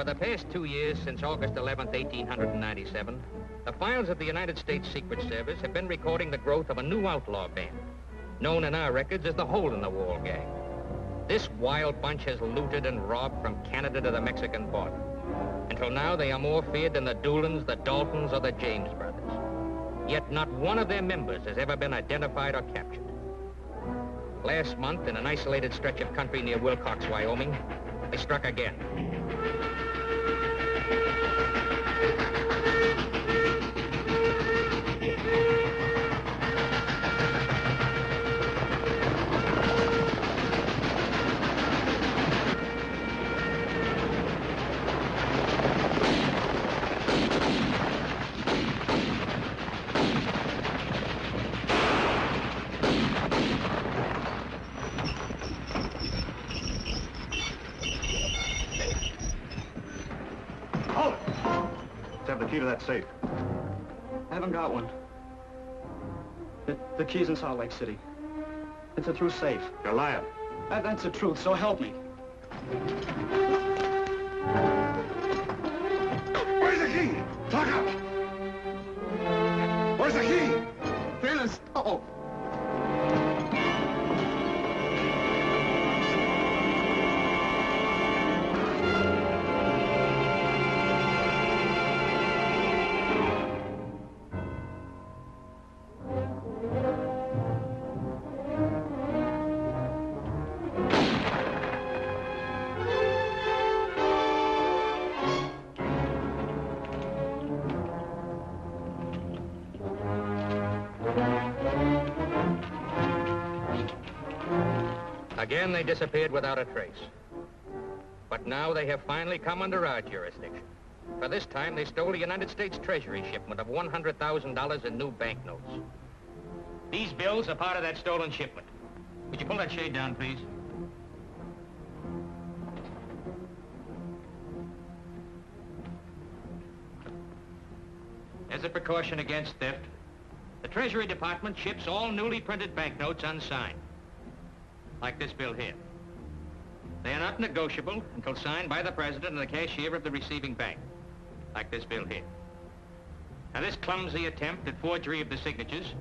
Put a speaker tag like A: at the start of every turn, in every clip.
A: the past 2 years, since August 11th, 1897, the files of the United States Secret Service have been recording the growth of a new outlaw band, known in our records as the Hole-in-the-Wall Gang. This wild bunch has looted and robbed from Canada to the Mexican border. Until now, they are more feared than the Doolins, the Daltons, or the James brothers. Yet not one of their members has ever been identified or captured. Last month, in an isolated stretch of country near Wilcox, Wyoming, they struck again.
B: Key to that safe.
C: I haven't got one. The key's in Salt Lake City. It's a through safe.
B: You're lying.
C: That's the truth, so help me.
B: Where's the key? Talk up! Where's the key?
C: Phyllis, oh.
A: Again, they disappeared without a trace. But now they have finally come under our jurisdiction. For this time, they stole a United States Treasury shipment of $100,000 in new banknotes. These bills are part of that stolen shipment. Would you pull that shade down, please? As a precaution against theft, the Treasury Department ships all newly printed banknotes unsigned. Like this bill here. They are not negotiable until signed by the president and the cashier of the receiving bank. Like this bill here. Now, this clumsy attempt at forgery of the signatures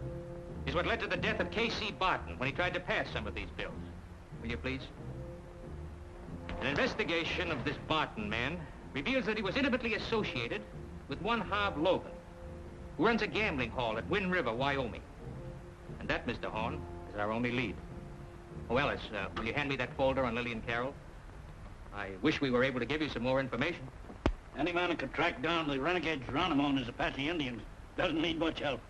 A: is what led to the death of K.C. Barton when he tried to pass some of these bills. Will you please? An investigation of this Barton man reveals that he was intimately associated with one Harv Logan, who runs a gambling hall at Wind River, Wyoming. And that, Mr. Horn, is our only lead. Oh, Ellis, will you hand me that folder on Lillian Carroll? I wish we were able to give you some more information.
D: Any man who could track down the renegade Geronimo and his Apache Indians doesn't need much help.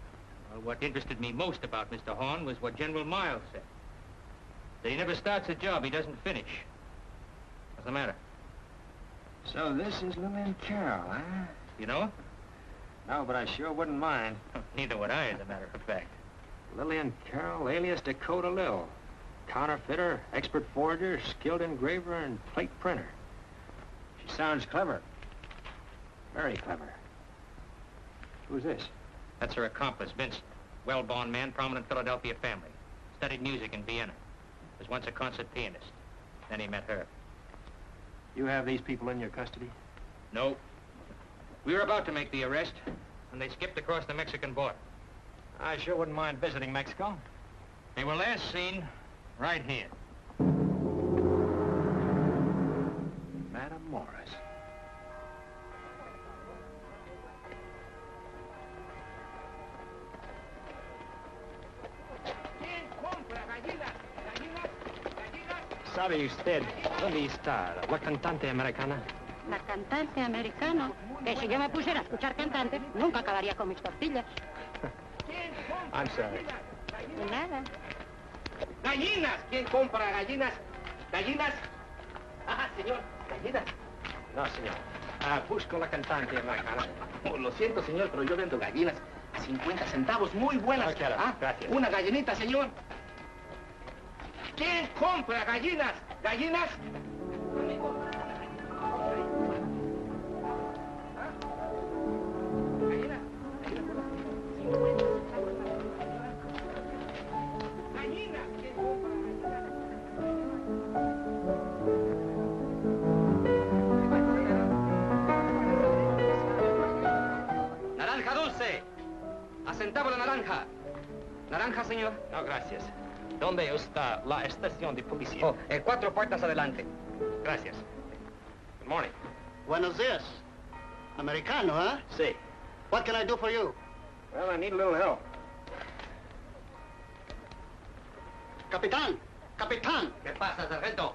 A: Well, what interested me most about Mr. Horn was what General Miles said. That he never starts a job he doesn't finish. What's the matter?
E: So this is Lillian Carroll, huh?
A: You know?
E: No, but I sure wouldn't mind.
A: Neither would I, as a matter of fact.
E: Lillian Carroll, alias Dakota Lil. Counterfeiter, expert forger, skilled engraver, and plate printer. She sounds clever. Very clever. Who's this?
A: That's her accomplice, Vincent. Well-born man, prominent Philadelphia family. Studied music in Vienna. Was once a concert pianist. Then he met her.
E: You have these people in your custody?
A: No. We were about to make the arrest when they skipped across the Mexican border.
E: I sure wouldn't mind visiting Mexico.
A: They were last seen right here.
E: Madam Morris. ¿Sabe usted dónde está la cantante americana?
F: La cantante americana. Que si yo me pusiera a escuchar cantantes, nunca acabaría con mis tortillas.
E: I'm sorry.
F: De nada.
G: ¡Gallinas! ¿Quién compra gallinas? ¿Gallinas? Ah, señor, gallinas.
E: No, señor. Busco la cantante americana.
G: Oh, lo siento, señor, pero yo vendo gallinas a 50 centavos, muy buenas.
E: Gracias.
G: Una gallinita, señor. ¿Quién compra gallinas? ¿Gallinas? centavo de naranja. Naranja, señor.
E: No, gracias. ¿Dónde está la estación de policía?
G: Oh, 4 puertas adelante.
E: Gracias. Good morning.
H: Buenos dias. Americano, huh?
E: Sí.
H: What can I do for you?
E: Well, I need a little help.
H: Capitán! Capitán!
G: ¿Qué pasa, sargento?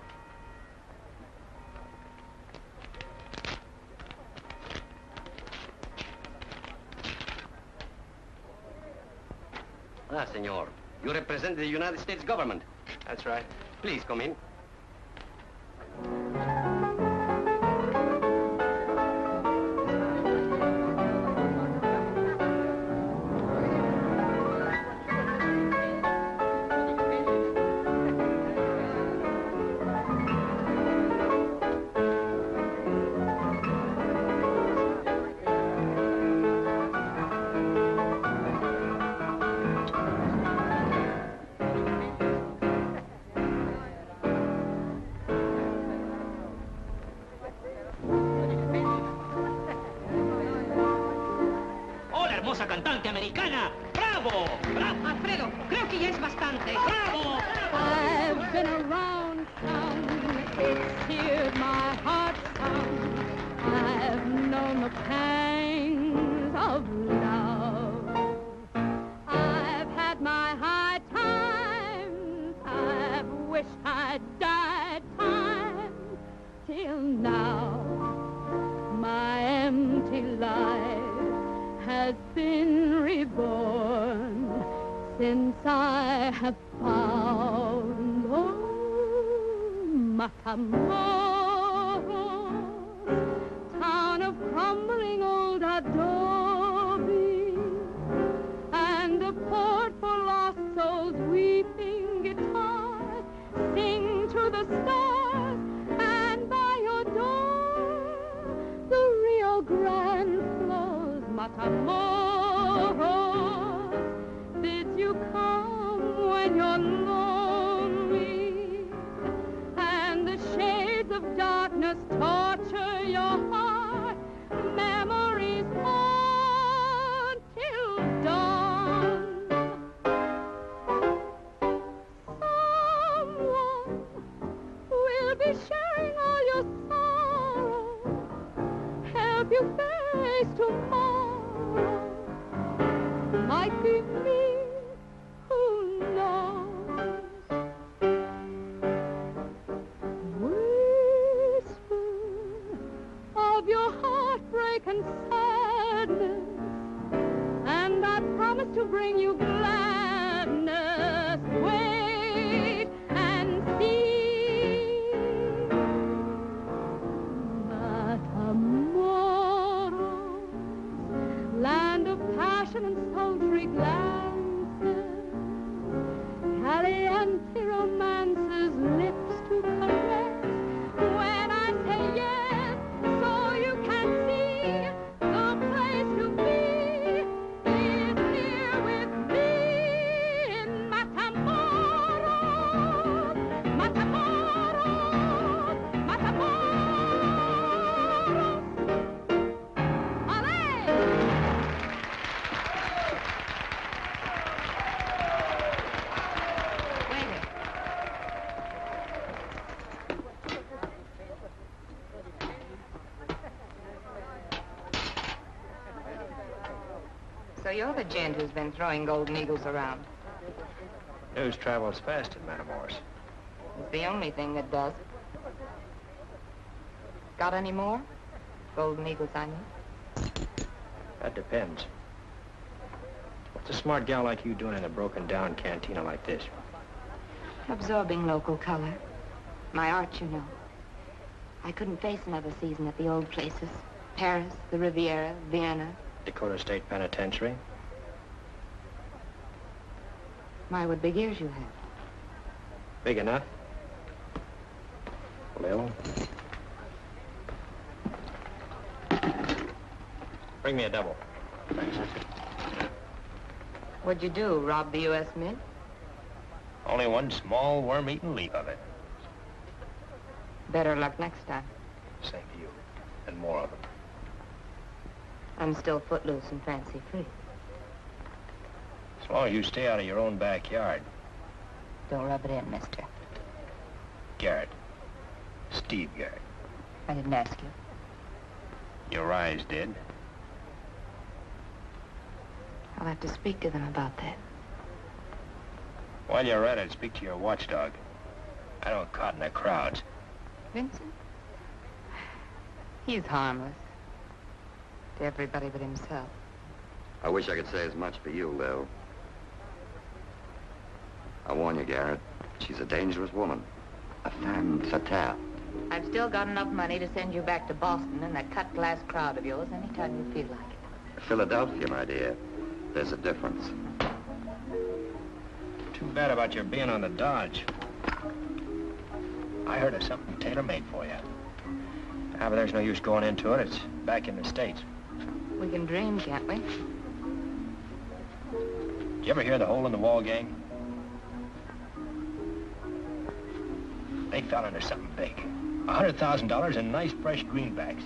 G: Ah, senor. You represent the United States government.
E: That's right.
G: Please come in.
A: Cantante americana. ¡Bravo! ¡Bravo!
F: Alfredo, creo que ya es bastante.
A: ¡Bravo!
F: I've been around town, it's seared my heart some. I've known the pangs of love. I've had my high times, I've wished I'd died time. Till now, my empty life has been reborn since I have found Matamoros, town of crumbling old adobe, and a port for lost souls, weeping guitars sing to the stars, and by your door the Rio Grande flows. Matamoros bids you come when you're lonely, and the shades of darkness torture your heart. Memories haunt till dawn. Someone will be sharing all your sorrow, help you face tomorrow. Might be me, who knows? Whisper of your heartbreak and sadness, and I promise to bring you gladness. Wait and see. Matamoros, land of passion and sultry glances, caliente romances, lips to caress. When I say yes, so you can see, the place to be is here with me in Matamoros, Matamoros, Matamoros. Allez!
I: So you're the gent who's been throwing golden eagles around.
E: News travels fast in Matamoros.
I: It's the only thing that does. Got any more? Golden eagles, I mean.
E: That depends. What's a smart gal like you doing in a broken-down cantina like this?
I: Absorbing local color. My art, you know. I couldn't face another season at the old places. Paris, the Riviera, Vienna.
E: Dakota State Penitentiary.
I: My, what big ears you have.
E: Big enough? Lil? Bring me a double. Thanks.
I: What'd you do, rob the U.S. Mint?
E: Only one small worm-eaten leaf of it.
I: Better luck next time.
E: Same to you. And more of them.
I: I'm still footloose and fancy-free.
E: long as you stay out of your own backyard.
I: Don't rub it in, mister.
E: Garrett. Steve Garrett.
I: I didn't ask you.
E: Your eyes did.
I: I'll have to speak to them about that.
E: While you're at it, speak to your watchdog. I don't caught in the crowds.
I: Vincent? He's harmless. To everybody but himself.
J: I wish I could say as much for you, Lil. I warn you, Garrett. She's a dangerous woman. A femme fatale.
I: I've still got enough money to send you back to Boston in that cut-glass crowd of yours anytime you feel like it.
J: Philadelphia, my dear. There's a difference.
E: Too bad about your being on the Dodge. I heard of something tailor-made for you. Ah, but there's no use going into it. It's back in the States.
I: We can dream, can't we?
E: Did you ever hear the Hole in the Wall gang? They fell into something big. $100,000 in nice, fresh greenbacks.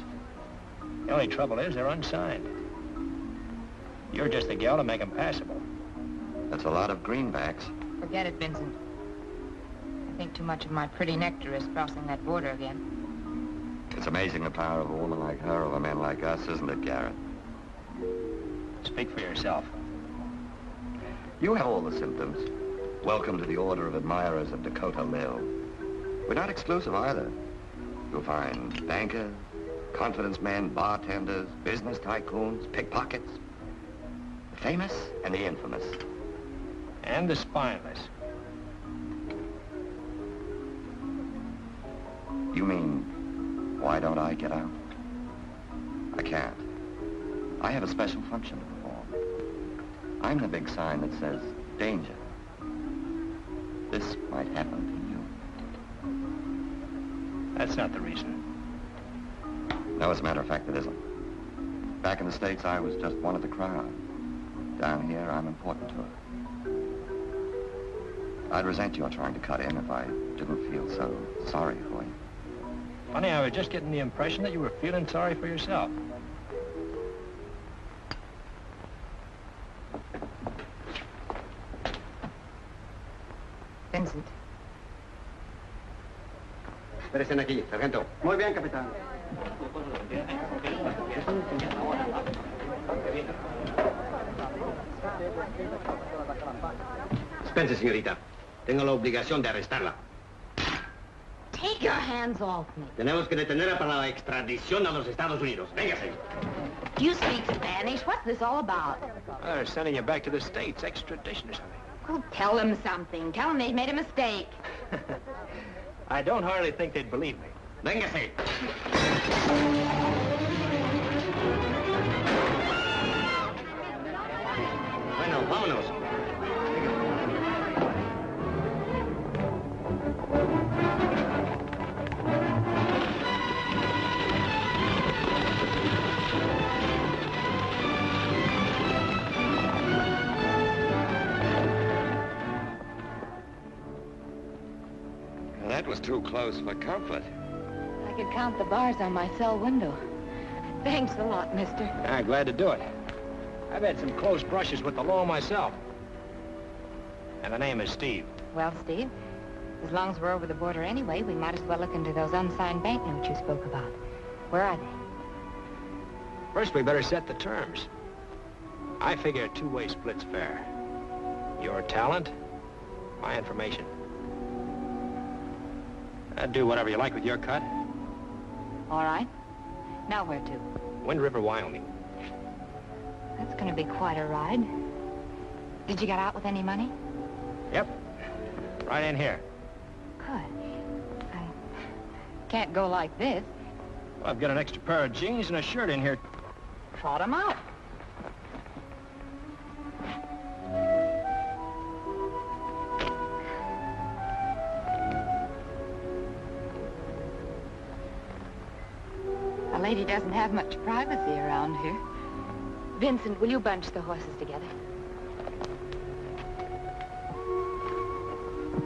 E: The only trouble is they're unsigned. You're just the gal to make them passable.
J: That's a lot of greenbacks.
I: Forget it, Vincent. I think too much of my pretty nectar is crossing that border again.
J: It's amazing the power of a woman like her over men like us, isn't it, Garrett?
E: Speak for yourself.
J: You have all the symptoms. Welcome to the order of admirers of Dakota Lil. We're not exclusive either. You'll find bankers, confidence men, bartenders, business tycoons, pickpockets. The famous and the infamous.
E: And the spineless.
J: You mean, why don't I get out? I can't. I have a special function to perform. I'm the big sign that says, danger. This might happen to you.
E: That's not the reason.
J: No, as a matter of fact, it isn't. Back in the States, I was just one of the crowd. Down here, I'm important to her. I'd resent your trying to cut in if I didn't feel so sorry for you.
E: Funny, I was just getting the impression that you were feeling sorry for yourself.
I: Vincent.
H: Espérense aquí, sargento. Muy bien, capitán.
G: Dispense, señorita. Tengo la obligación de arrestarla.
I: Take your hands off me.
G: Tenemos que detenerla para la extradición a los Estados Unidos. Véngase.
I: Do you speak Spanish? What's this all about?
E: They're sending you back to the States, extradition or something.
I: Well, tell them something. Tell them they made a mistake.
E: I don't hardly think they'd believe me.
G: Véngase. Bueno, vámonos.
J: That was too close for comfort.
I: I could count the bars on my cell window. Thanks a lot, mister.
E: I'm glad to do it. I've had some close brushes with the law myself. And the name is Steve.
I: Well, Steve, as long as we're over the border anyway, we might as well look into those unsigned banknotes you spoke about. Where are they?
E: First, we better set the terms. I figure a two-way split's fair. Your talent, my information. I'd do whatever you like with your cut.
I: All right. Now where to?
E: Wind River, Wyoming.
I: That's going to be quite a ride. Did you get out with any money?
E: Yep. Right in here.
I: Good. I can't go like this.
E: Well, I've got an extra pair of jeans and a shirt in here.
I: Trot 'em out. A lady doesn't have much privacy around here. Vincent, will you bunch the horses together?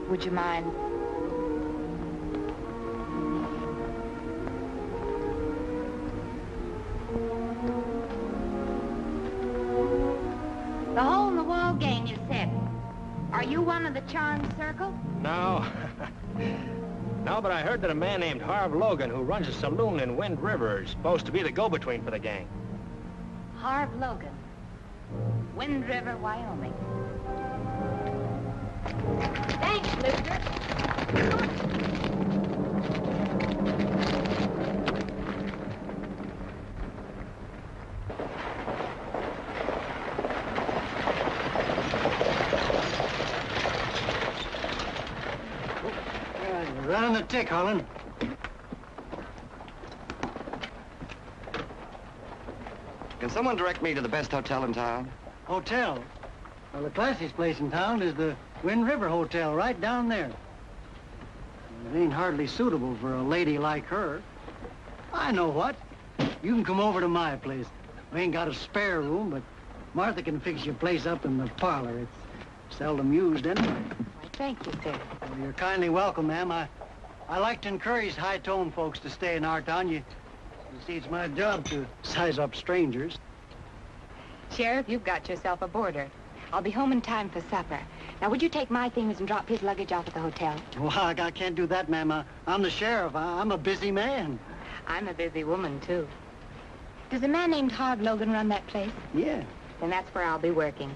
I: Would you mind? The hole in the wall gang, you said. Are you one of the charmed circle?
E: No. No, but I heard that a man named Harv Logan, who runs a saloon in Wind River, is supposed to be the go-between for the gang.
I: Harv Logan. Wind River, Wyoming. Thanks, mister.
H: Running the tick, Holland.
J: Can someone direct me to the best hotel in town?
H: Hotel? Well, the classiest place in town is the Wind River Hotel, right down there. It ain't hardly suitable for a lady like her. I know what. You can come over to my place. We ain't got a spare room, but Martha can fix your place up in the parlor. It's seldom used anyway.
I: Why, thank you, sir.
H: Well, you're kindly welcome, ma'am. I like to encourage high-tone folks to stay in our town. You see, it's my job to size up strangers.
I: Sheriff, you've got yourself a boarder. I'll be home in time for supper. Now, would you take my things and drop his luggage off at the hotel?
H: Well, I can't do that, ma'am. I'm the sheriff. I'm a busy man.
I: I'm a busy woman, too. Does a man named Harv Logan run that place?
H: Yeah.
I: Then that's where I'll be working.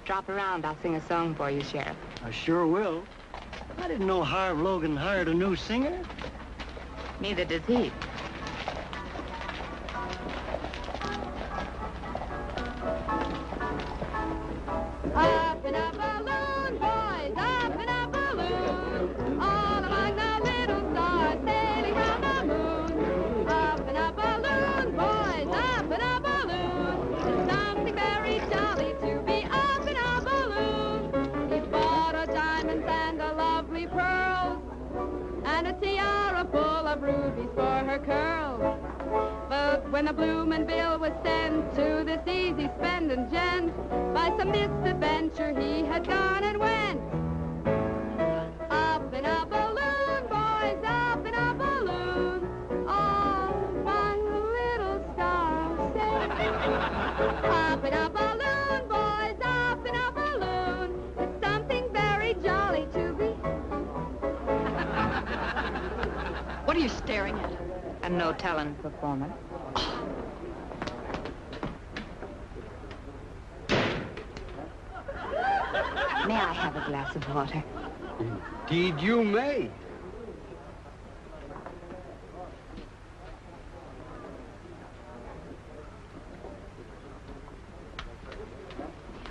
I: Drop around. I'll sing a song for you, Sheriff.
H: I sure will. I didn't know Harv Logan hired a new singer.
I: Neither does he.
F: Up in a balloon, boys, up in a balloon, all among the little stars sailing round the moon. Up in a balloon, boys, up in a balloon. It's something very jolly to be up in a balloon. He bought her diamonds and a lovely pearls, and a tiara full of rubies for her curls. But when the bloomin' bill was sent to this easy spendin' gent, by some misadventure he had gone and went. Up in a balloon, boys, up in a balloon, all among the little stars sailing. Up in a balloon, boys, up in a balloon, it's something very jolly to be.
I: What are you staring at? A no-talent performance. May I have a glass of water?
H: Indeed you may.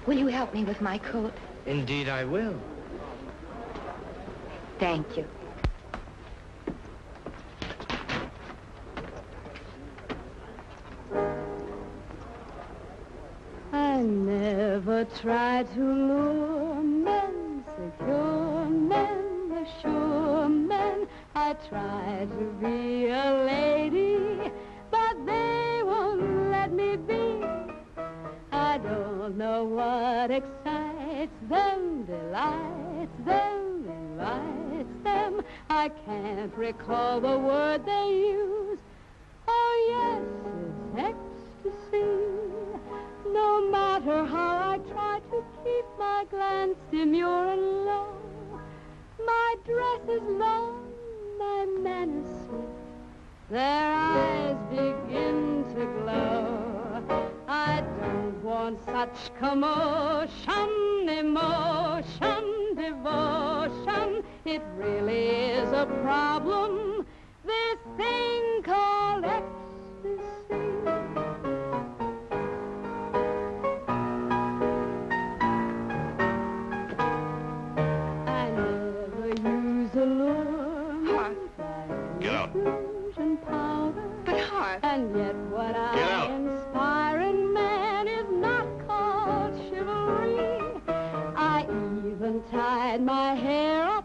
I: Will you help me with my coat?
H: Indeed I will.
I: Thank you.
F: I never try to lure men, secure men, assure men. I try to be a lady, but they won't let me be. I don't know what excites them, delights them, invites them. I can't recall the word they use. Oh, yes, it's ecstasy. No matter how I try to keep my glance demure and low, my dress is long, my manners sweet, their eyes begin to glow. I don't want such commotion, emotion, devotion. It really is a problem, this thing called ecstasy. And yet what I inspire in man is not called chivalry. I even tied my hair up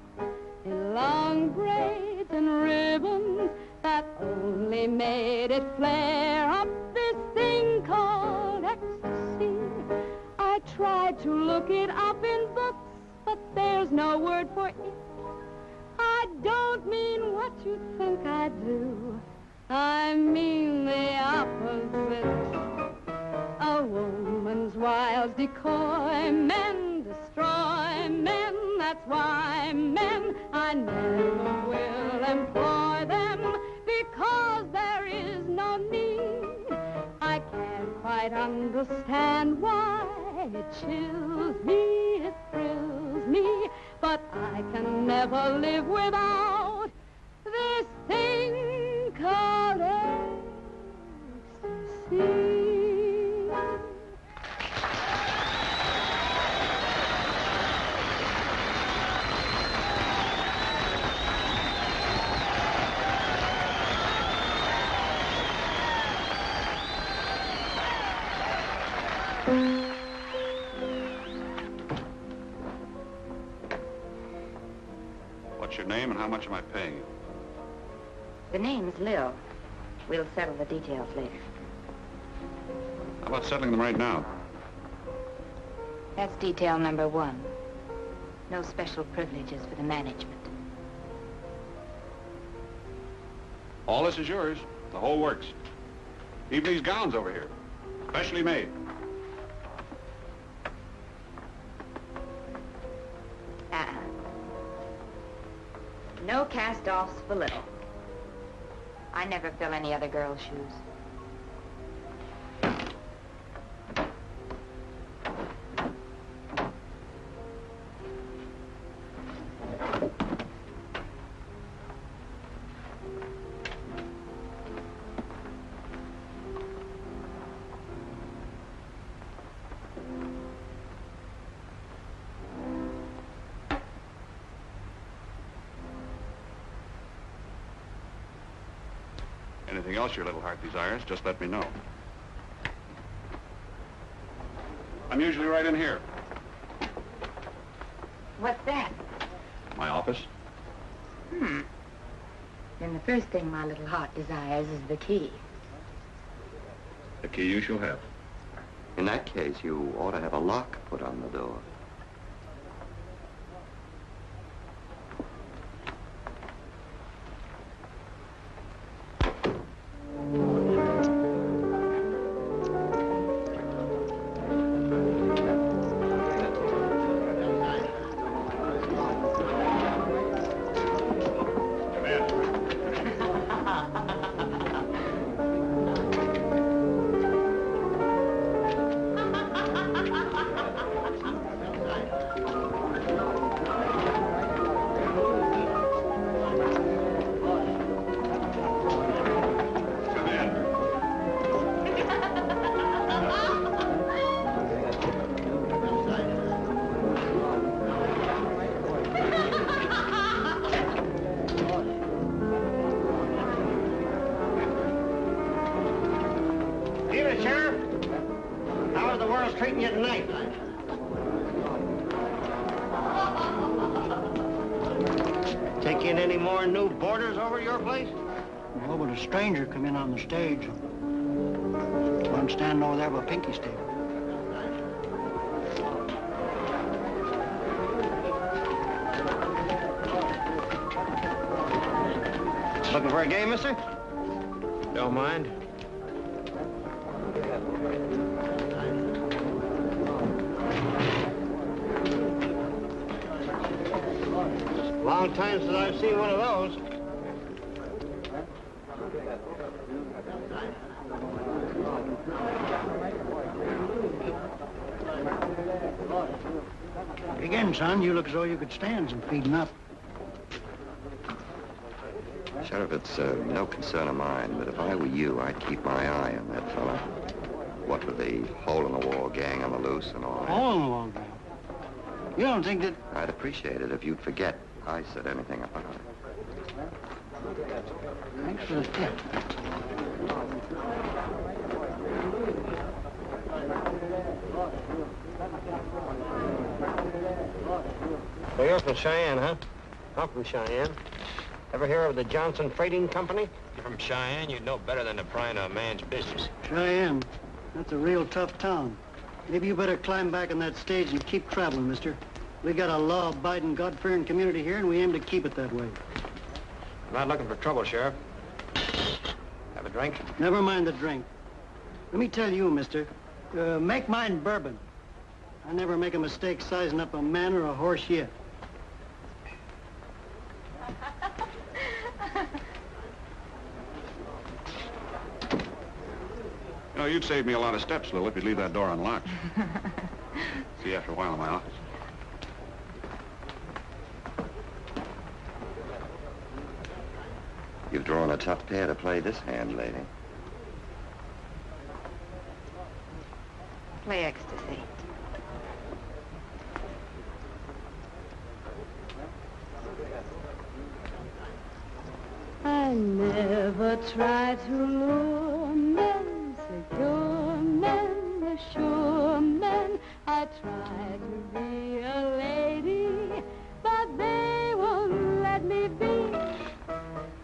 F: in long braids and ribbons that only made it flare up, this thing called ecstasy. I tried to look it up in books, but there's no word for it. I don't mean what you think I do. I mean the opposite. A woman's wiles decoy men, destroy men. why men I never will employ them, because there is no need. I can't quite understand why it chills me, it thrills me, but I can never live without this thing called ecstasy.
B: What's your name and how much am I paying you?
I: The name's Lil. We'll settle the details later.
B: How about settling them right now?
I: That's detail number 1. No special privileges for the management.
B: All this is yours. The whole works. Even these gowns over here. Specially made.
I: No cast-offs for Lil. I never fill any other girl's shoes.
B: Anything else your little heart desires, just let me know. I'm usually right in here.
I: What's that?
B: My office.
I: Then the first thing my little heart desires is the key.
B: The key you shall have.
J: In that case, you ought to have a lock put on the door.
H: No, but a stranger come in on the stage. One standing over there by Pinky's table.
E: Looking for a game, mister? Don't mind. Long time since I've seen one of those.
H: Again, son, you look as though you could stand some feeding up.
J: Sheriff, it's no concern of mine, but if I were you, I'd keep my eye on that fella. What with the hole-in-the-wall gang on the loose and all that.
H: Hole-in-the-wall gang? You don't think that...
J: I'd appreciate it if you'd forget I said anything about it.
H: Thanks for the tip.
E: So you're from Cheyenne, huh? I'm from Cheyenne. Ever hear of the Johnson Freighting Company?
K: You're from Cheyenne, you'd know better than to pry into a man's business.
H: Cheyenne. That's a real tough town. Maybe you better climb back on that stage and keep traveling, mister. We got a law-abiding, God-fearing community here, and we aim to keep it that way.
E: I'm not looking for trouble, Sheriff. Have a drink?
H: Never mind the drink. Let me tell you, mister, make mine bourbon. I never make a mistake sizing up a man or a horse yet.
B: You know, you'd save me a lot of steps, Lil, if you'd leave that door unlocked. See you after a while in my office.
J: You've drawn a tough pair to play this hand, lady.
I: Play ecstasy.
F: I never try to lure men, secure men, assure men. I try to be a lady, but they won't let me be.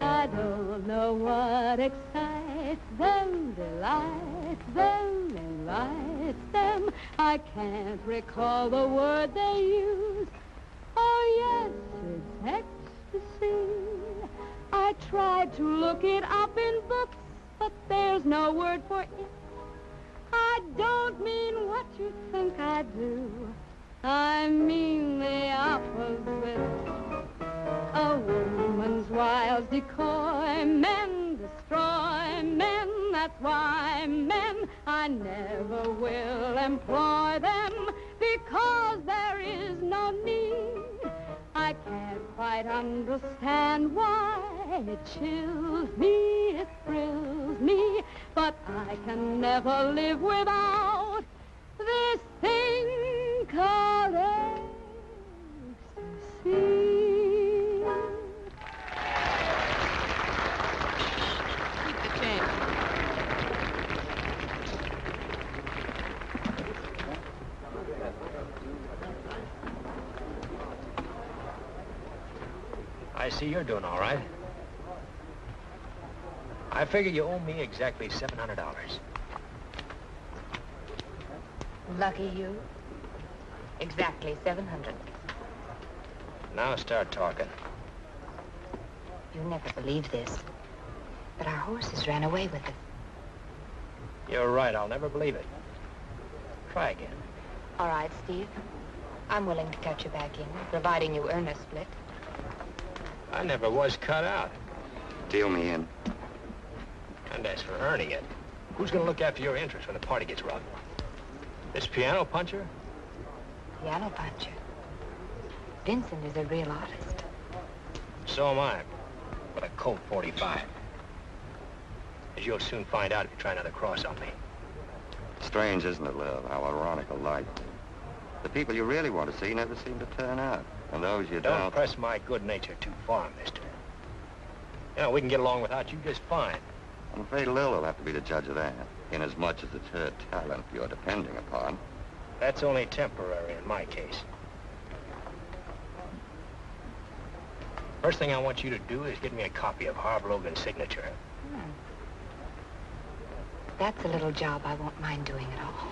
F: I don't know what excites them, delights them, invites them. I can't recall the word they use. Oh, yes, it's ecstasy. I tried to look it up in books, but there's no word for it. I don't mean what you think I do. I mean the opposite. A woman's wild decoy. Men destroy men. That's why men, I never will employ them, because there is no need. I can't quite understand why it chills me, it thrills me, but I can never live without this thing called ecstasy.
I: Keep the change.
K: I see you're doing all right. I figure you owe me exactly $700.
I: Lucky you. Exactly 700.
K: Now start talking.
I: You'll never believe this, but our horses ran away with us.
K: You're right, I'll never believe it. Try again.
I: All right, Steve. I'm willing to cut you back in, providing you earn a split.
K: I never was cut out.
J: Deal me in.
K: And as for earning it, who's gonna look after your interests when the party gets rotten? This piano puncher?
I: Piano puncher. Vincent is a real artist.
K: So am I, with a Colt 45. As you'll soon find out if you try another cross on me.
J: Strange, isn't it, Lil, how ironical life. The people you really want to see never seem to turn out. And those you don't...
K: Don't press my good nature too far, mister. You know, we can get along without you just fine.
J: I'm afraid Lil will have to be the judge of that, inasmuch as it's her talent you're depending upon.
K: That's only temporary in my case. First thing I want you to do is get me a copy of Harv Logan's signature.
I: That's a little job I won't mind doing at all.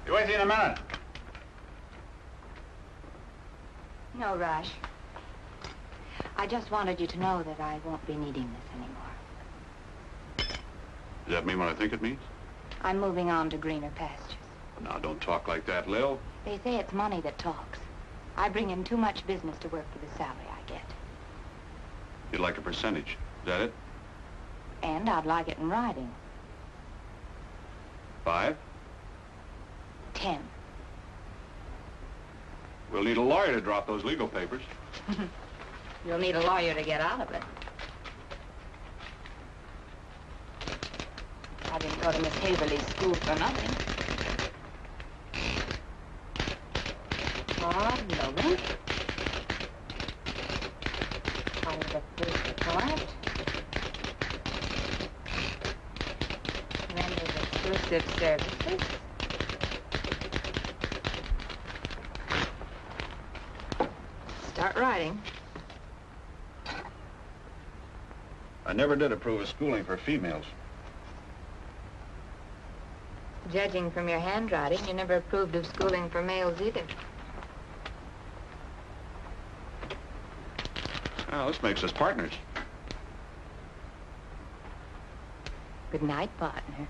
B: Be with you in a minute.
I: No rush. I just wanted you to know that I won't be needing this anymore.
B: Does that mean what I think it means?
I: I'm moving on to greener pastures.
B: Now, don't talk like that, Lil.
I: They say it's money that talks. I bring in too much business to work for the salary I get.
B: You'd like a percentage. Is that it?
I: And I'd like it in writing.
B: 5?
I: 10.
B: We'll need a lawyer to drop those legal papers.
I: You'll need a lawyer to get out of it. I didn't go to Miss Haverly's school for nothing. Logan. Part of the first report. Renders exclusive services. Start writing.
B: I never did approve of schooling for females.
I: Judging from your handwriting, you never approved of schooling for males either.
B: Well, this makes us partners.
I: Good night, partner.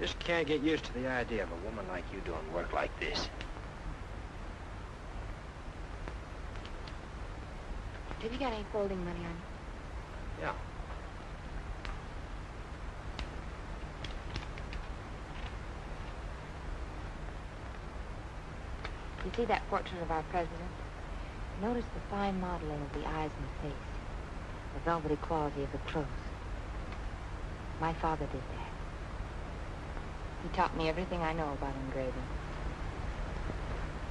K: Just can't get used to the idea of a woman like you doing work like this.
I: Have you got any folding money on you?
K: Yeah.
I: You see that portrait of our president? Notice the fine modeling of the eyes and the face, the velvety quality of the clothes. My father did that. He taught me everything I know about engraving.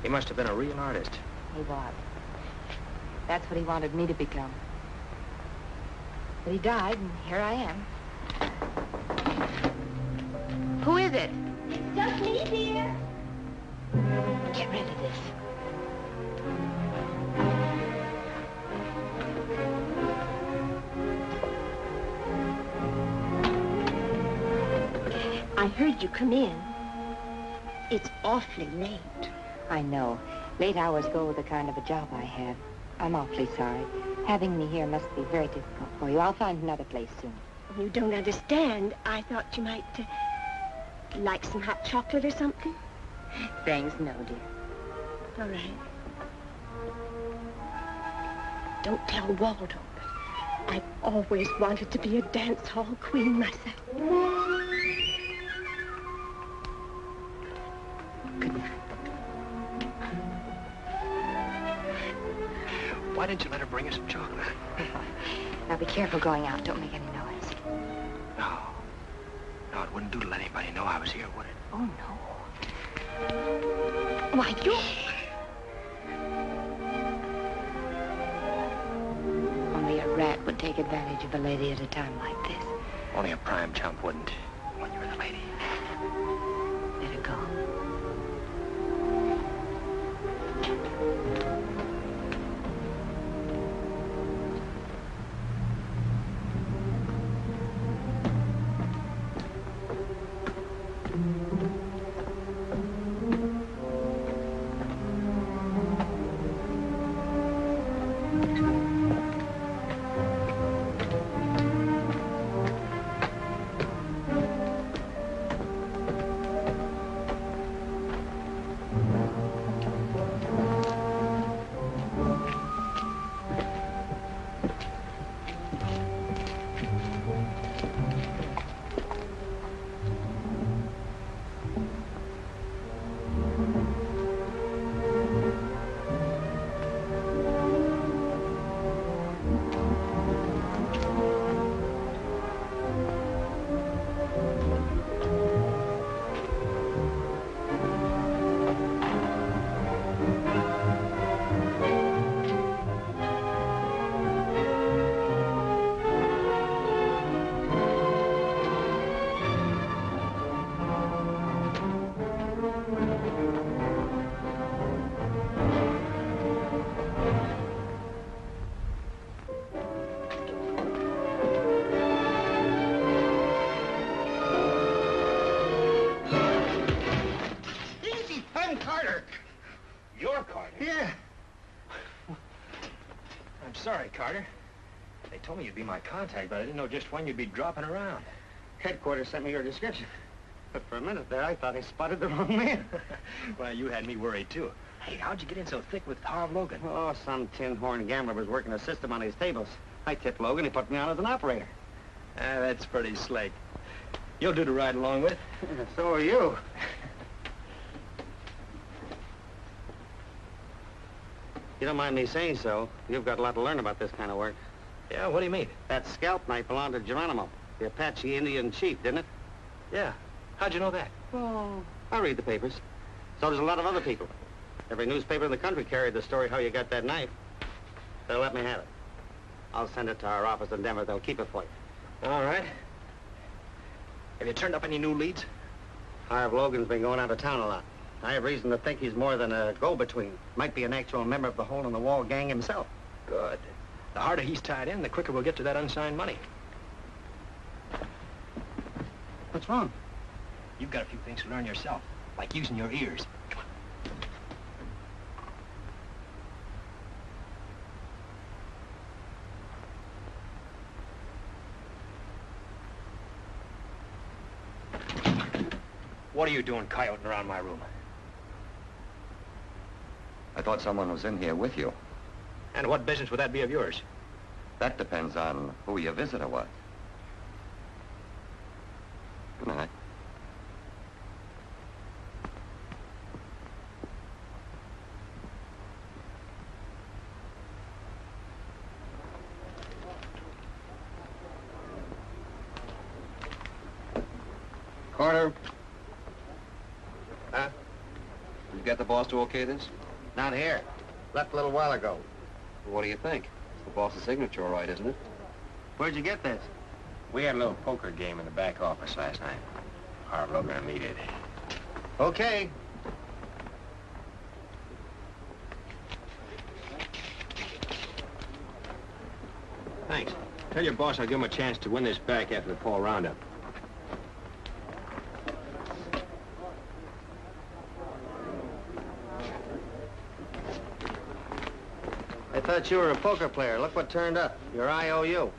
K: He must have been a real artist.
I: He was. That's what he wanted me to become. But he died, and here I am. Who is it?
F: It's just me, dear.
I: Get rid of this.
F: I heard you come in. It's awfully late.
I: I know. Late hours go with the kind of a job I have. I'm awfully sorry. Having me here must be very difficult for you. I'll find another place soon.
F: You don't understand. I thought you might like some hot chocolate or something.
I: Thanks, no, dear.
F: All right. Don't tell Waldo, but I've always wanted to be a dance hall queen myself.
I: Good night.
K: Why didn't you let her bring us some chocolate?
I: Now be careful going out. Don't make any noise.
K: No. No, it wouldn't do to let anybody know I was here, would it?
I: Oh, no.
F: Why, you...
I: Only a rat would take advantage of a lady at a time like this.
K: Only a prime chump wouldn't, when you're the lady.
I: Let her go.
K: Sorry, Carter. They told me you'd be my contact, but I didn't know just when you'd be dropping around.
E: Headquarters sent me your description. But for a minute there, I thought I spotted the wrong man.
K: Well, you had me worried, too. Hey, how'd you get in so thick with Harv Logan?
E: Oh, some tin-horn gambler was working a system on his tables. I tipped Logan. He put me on as an operator.
K: Ah, that's pretty slick. You'll do to ride along with.
E: So are you. You don't mind me saying so. You've got a lot to learn about this kind of work.
K: Yeah, what do you mean?
E: That scalp knife belonged to Geronimo, the Apache Indian chief, didn't it?
K: Yeah. How'd you know that?
E: Oh, I read the papers. So does a lot of other people. Every newspaper in the country carried the story how you got that knife. So let me have it. I'll send it to our office in Denver. They'll keep it for you.
K: All right. Have you turned up any new leads?
E: Harv Logan's been going out of town a lot. I have reason to think he's more than a go-between. Might be an actual member of the hole-in-the-wall gang himself.
K: Good. The harder he's tied in, the quicker we'll get to that unsigned money.
H: What's wrong?
K: You've got a few things to learn yourself, like using your ears. Come on. What are you doing coyoting around my room?
J: I thought someone was in here with you.
K: And what business would that be of yours?
J: That depends on who your visitor was. Good night.
B: Carter,
K: Huh?
B: did you get the boss to okay this?
E: Not here. Left a little while ago.
B: What do you think? It's the boss's signature, all right, isn't it?
E: Where'd you get this?
K: We had a little poker game in the back office last night. Harlow gonna meet it.
E: Okay.
K: Thanks. Tell your boss I'll give him a chance to win this back after the fall roundup.
E: I thought you were a poker player. Look what turned up. Your IOU.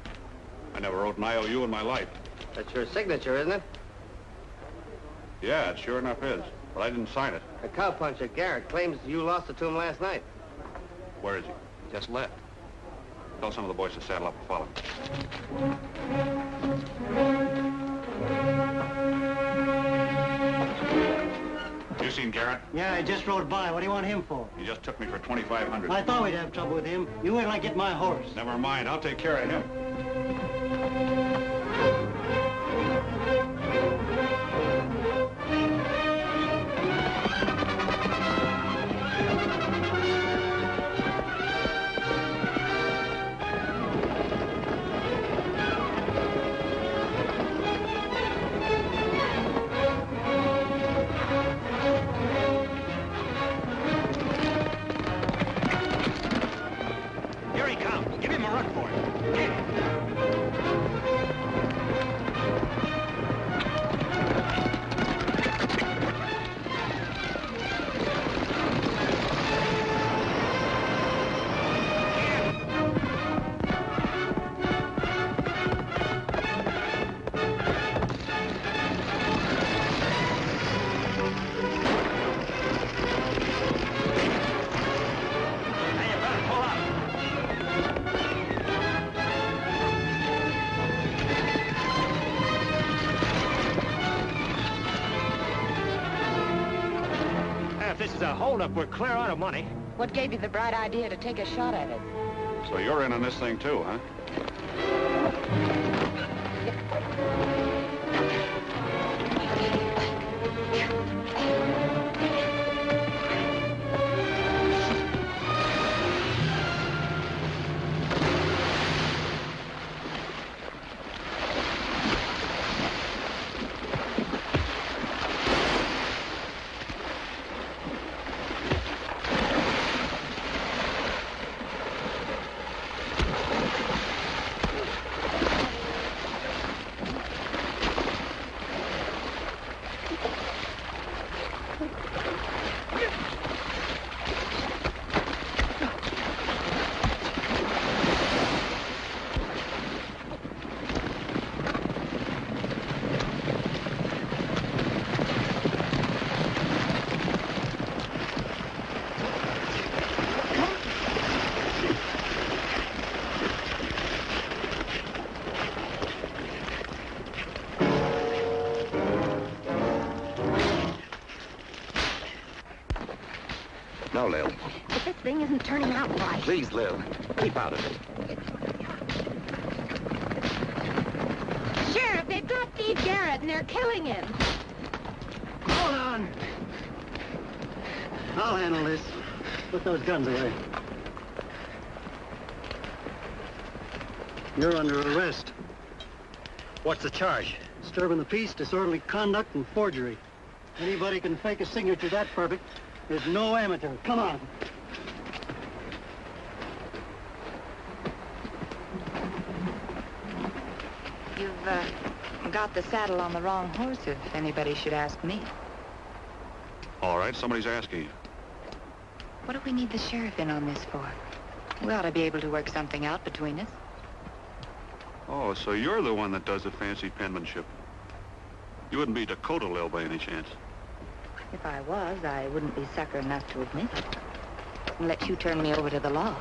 B: I never wrote an IOU in my life.
E: That's your signature, isn't it?
B: Yeah, it sure enough is. But I didn't sign it.
E: The cowpuncher, Garrett, claims you lost it to him last night.
B: Where is he? Just left. Tell some of the boys to saddle up and follow me. You seen Garrett?
H: Yeah, I just rode by. What do you want him for?
B: He just took me for $2,500.
H: I thought we'd have trouble with him. You wait till I get my horse.
B: Never mind. I'll take care of him.
K: Here he comes. Give him a run for it. Get him. If this is a holdup, we're clear out of money.
I: What gave you the bright idea to take a shot at it?
B: So you're in on this thing, too, huh?
J: No, Lil.
I: But this thing isn't turning out right.
J: Please, Lil. Keep out of it.
I: Sheriff, they've got Steve Garrett and they're killing him.
H: Hold on. I'll handle this. Put those guns away. You're under arrest.
K: What's the charge?
H: Disturbing the peace, disorderly conduct, and forgery. Anybody can fake a signature that perfect. There's no amateur. Come on.
I: You've got the saddle on the wrong horse, if anybody should ask me.
B: All right, somebody's asking you.
I: What do we need the sheriff in on this for? We ought to be able to work something out between us.
B: Oh, so you're the one that does the fancy penmanship. You wouldn't be Dakota Lil by any chance.
I: If I was, I wouldn't be sucker enough to admit it. And let you turn me over to the law.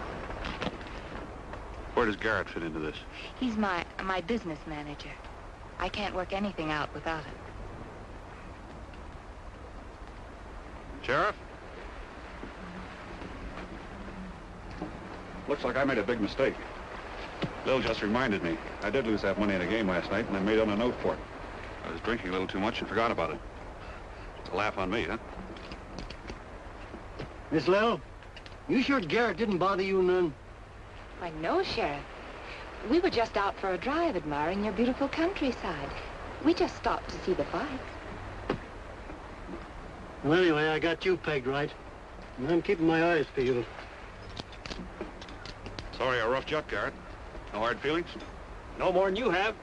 B: Where does Garrett fit into this?
I: He's my business manager. I can't work anything out without him.
B: Sheriff? Looks like I made a big mistake. Lil just reminded me. I did lose that money in a game last night, and I made on a note for it. I was drinking a little too much and forgot about it. It's a laugh on me, huh?
H: Miss Lil, you sure Garrett didn't bother you none?
I: Why, no, Sheriff. We were just out for a drive admiring your beautiful countryside. We just stopped to see the fight.
H: Well, anyway, I got you pegged right. And I'm keeping my eyes peeled.
B: Sorry I roughed you up, Garrett. No hard feelings?
E: No more than you have.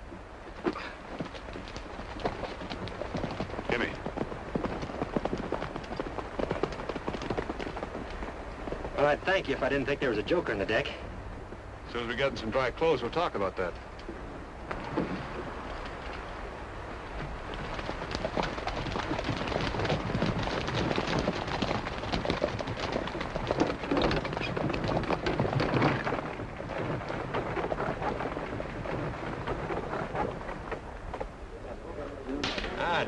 B: Gimme.
E: Well, I'd thank you if I didn't think there was a joker in the deck.
B: As soon as we get in some dry clothes, we'll talk about that.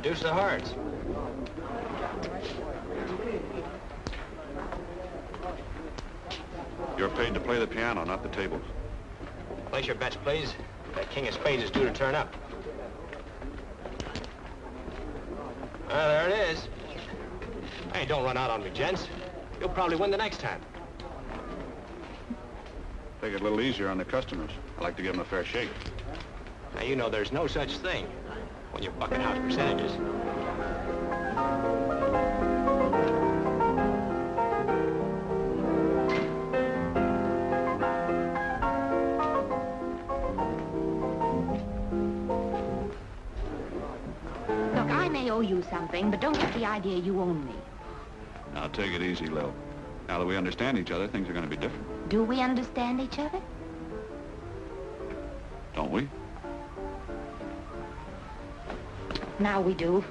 E: Deuce of hearts.
B: You're paid to play the piano, not the tables.
E: Place your bets, please. That king of spades is due to turn up. Well, there it is. Hey, don't run out on me, gents. You'll probably win the next time.
B: Take it a little easier on the customers. I like to give them a fair shake.
E: Now, you know there's no such thing when you're bucking house percentages.
I: Look, I may owe you something, but don't get the idea you own me.
B: Now, take it easy, Lil. Now that we understand each other, things are going to be different.
I: Do we understand each other?
B: Don't we?
I: Now we do.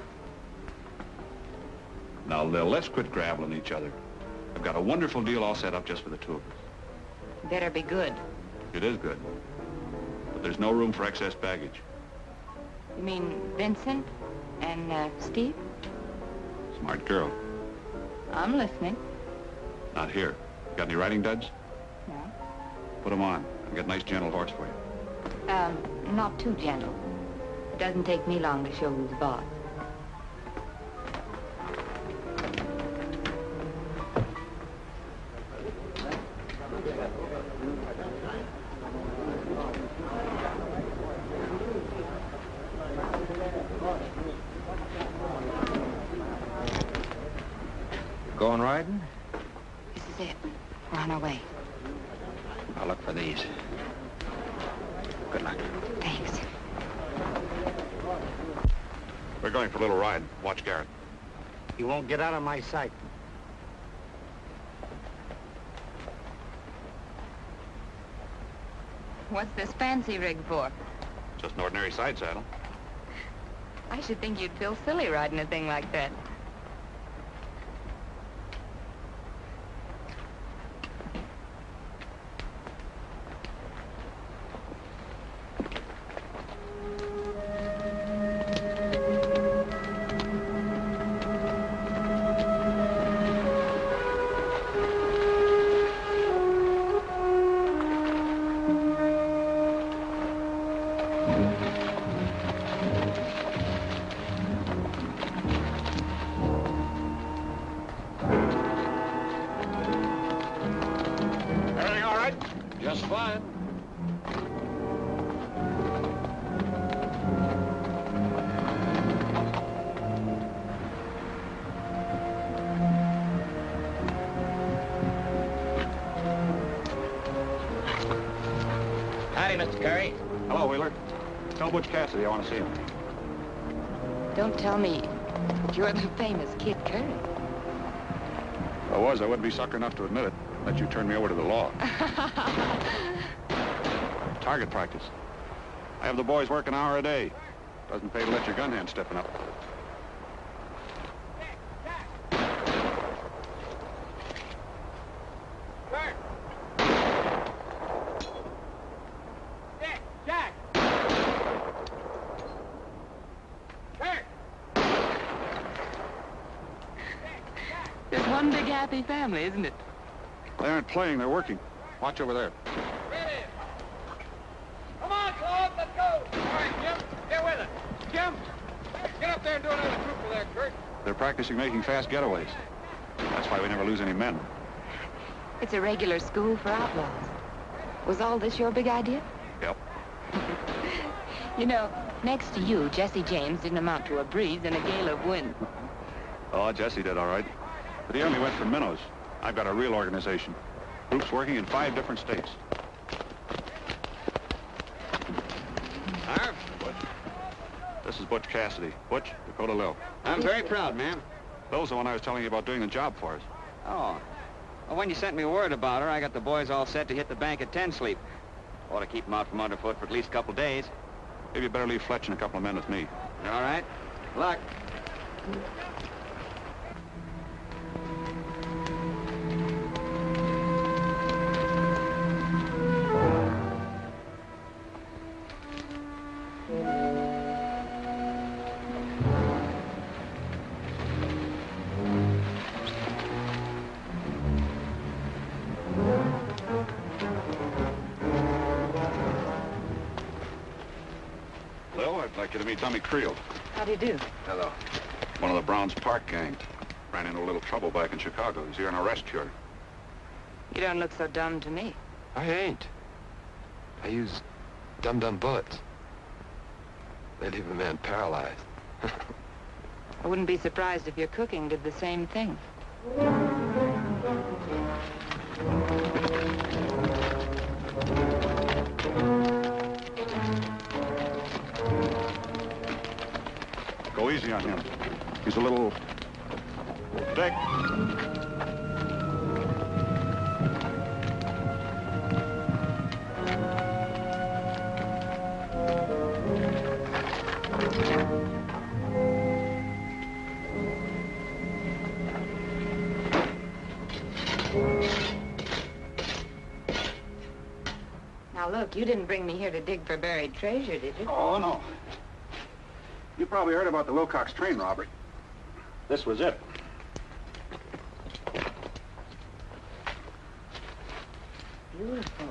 B: Now, Lil, let's quit graveling each other. I've got a wonderful deal all set up just for the two of us.
I: Better be good.
B: It is good. But there's no room for excess baggage.
I: You mean Vincent and Steve?
B: Smart girl.
I: I'm listening.
B: Not here. Got any riding duds?
I: No.
B: Put them on. I've got a nice, gentle horse for you.
I: Not too gentle. It doesn't take me long to show who's boss.
E: Going riding?
I: This is it. We're on our way.
E: I'll look for these. Good luck.
I: Thanks.
B: We're going for a little ride. Watch Garrett.
H: You won't get out of my sight.
I: What's this fancy rig for?
B: Just an ordinary side saddle.
I: I should think you'd feel silly riding a thing like that.
B: I want to see him.
I: Don't tell me you're the famous Kid Curry.
B: If I was, I wouldn't be sucker enough to admit it. Let you turn me over to the law. Target practice. I have the boys work an hour a day. Doesn't pay to let your gun hand stiffen up.
L: One big happy family, isn't it?
B: They aren't playing, they're working. Watch over there.
M: Ready. Come on, Claude, let's go. All right, Jim, get with it. Jim, get up there and do another trooper there, Kurt.
B: They're practicing making fast getaways. That's why we never lose any men.
I: It's a regular school for outlaws. Was all this your big idea?
B: Yep.
L: You know, next to you, Jesse James didn't amount to a breeze and a gale of wind.
B: Oh, Jesse did all right. But he only went for minnows. I've got a real organization. Groups working in 5 different states.
C: Harv?
B: Butch. This is Butch Cassidy. Butch, Dakota Lil.
C: I'm very proud, ma'am.
B: Lil's the one I was telling you about doing the job for us.
C: Oh. Well, when you sent me word about her, I got the boys all set to hit the bank at 10 sleep. Ought to keep them out from underfoot for at least a couple days.
B: Maybe you better leave Fletch and a couple of men with me.
C: All right. Luck.
B: Tommy Creel.
I: How do you do?
B: Hello. One of the Browns Park gang. Ran into a little trouble back in Chicago. He's here on arrest here.
I: You don't look so dumb to me.
N: I ain't. I use dum-dum bullets. They leave a man paralyzed.
I: I wouldn't be surprised if your cooking did the same thing.
B: Go easy on him. He's a little thick.
I: Now look, you didn't bring me here to dig for buried treasure, did you?
B: Oh, no. You probably heard about the Wilcox train robbery. This was it.
I: Beautiful.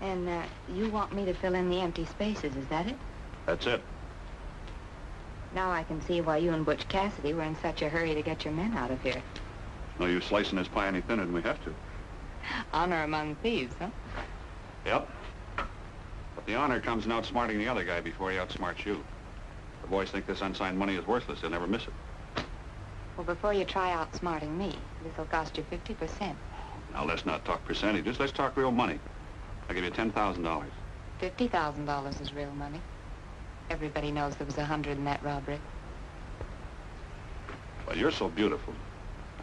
I: And you want me to fill in the empty spaces, is that it?
B: That's it.
I: Now I can see why you and Butch Cassidy were in such a hurry to get your men out of here.
B: No use slicing this pie any thinner than we have to.
I: Honor among thieves, huh?
B: Yep. But the honor comes in outsmarting the other guy before he outsmarts you. The boys think this unsigned money is worthless. They'll never miss it.
I: Well, before you try outsmarting me, this'll cost you 50%.
B: Now, let's not talk percentages. Let's talk real money. I'll give you $10,000.
I: $50,000 is real money. Everybody knows there was 100 in that robbery.
B: Well, you're so beautiful.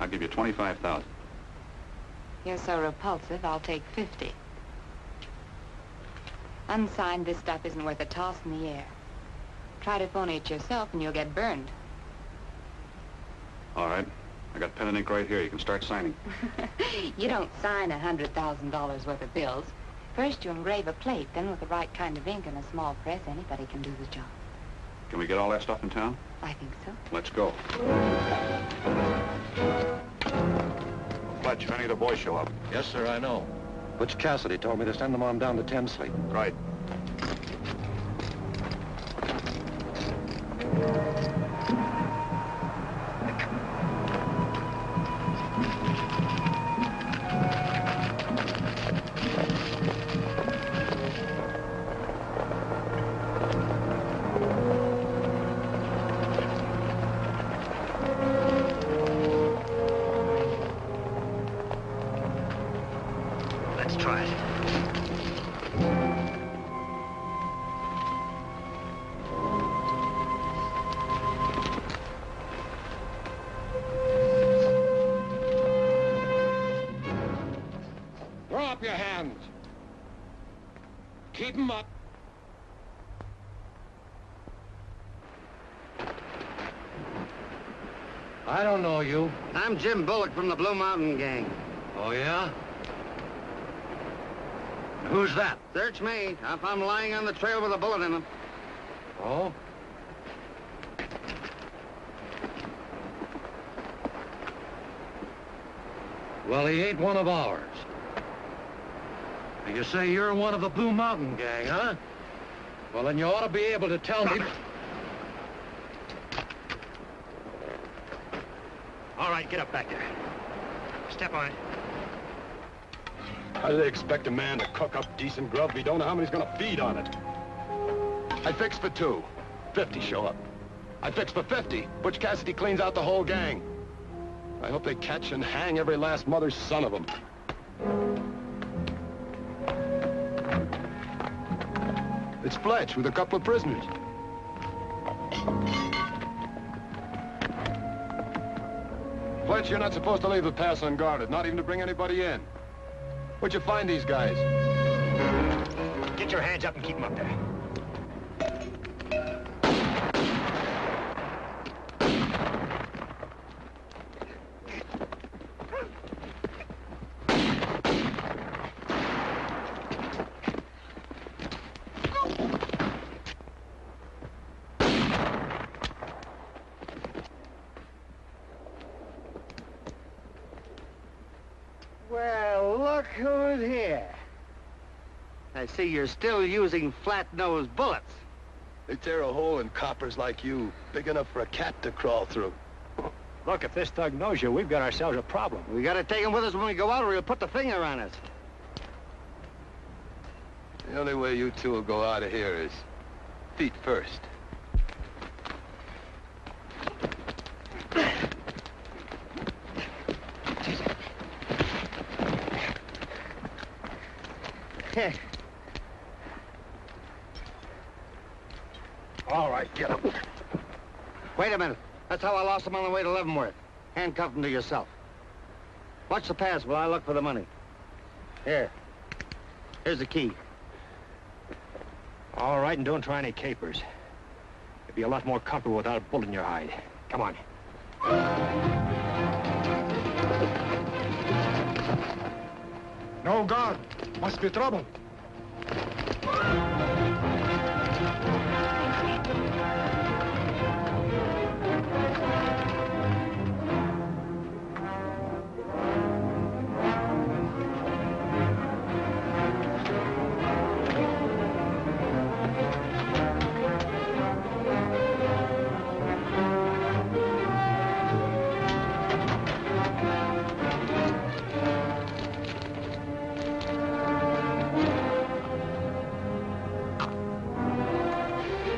B: I'll give you $25,000.
I: You're so repulsive, I'll take 50. Unsigned, this stuff isn't worth a toss in the air. Try to phone it yourself and you'll get burned.
B: All right. I got pen and ink right here. You can start signing.
I: You don't sign $100,000 worth of bills. First you engrave a plate, then with the right kind of ink and a small press, anybody can do the job.
B: Can we get all that stuff in town?
I: I think so.
B: Let's go. Fletch, if any of the boys show up.
N: Yes, sir, I know. Butch Cassidy told me to send them on down to Tensley.
B: Right.
J: Let's try it.
M: Throw up your hands. Keep them up.
N: I don't know you.
C: I'm Jim Bullock from the Blue Mountain Gang.
N: Oh, yeah? Who's that?
C: Search me. I found him lying on the trail with a bullet in him.
N: Oh?
O: Well, he ain't one of ours. You say you're one of the Blue Mountain gang, huh? Well, then you ought to be able to tell me...
K: All right, get up back there. Step on it.
N: How do they expect a man to cook up decent grub if he don't know how many he's gonna feed on it? I fix for 2. 50 show up. I fix for 50. Butch Cassidy cleans out the whole gang. I hope they catch and hang every last mother's son of them. It's Fletch with a couple of prisoners. Fletch, you're not supposed to leave the pass unguarded, not even to bring anybody in. Where'd you find these guys?
K: Get your hands up and keep them up there.
H: Well, look who's here. I see you're still using flat-nosed bullets.
N: They tear a hole in coppers like you, big enough for a cat to crawl through.
K: Look, if this thug knows you, we've got ourselves a problem.
H: We gotta take him with us when we go out or he'll put the finger on us.
N: The only way you two will go out of here is feet first.
H: All right, get him. Wait a minute. That's how I lost him on the way to Leavenworth. Handcuff him to yourself. Watch the pass while I look for the money. Here. Here's the key.
K: All right, and don't try any capers. You'll be a lot more comfortable without a bullet in your hide. Come on.
M: No guard. Must be trouble.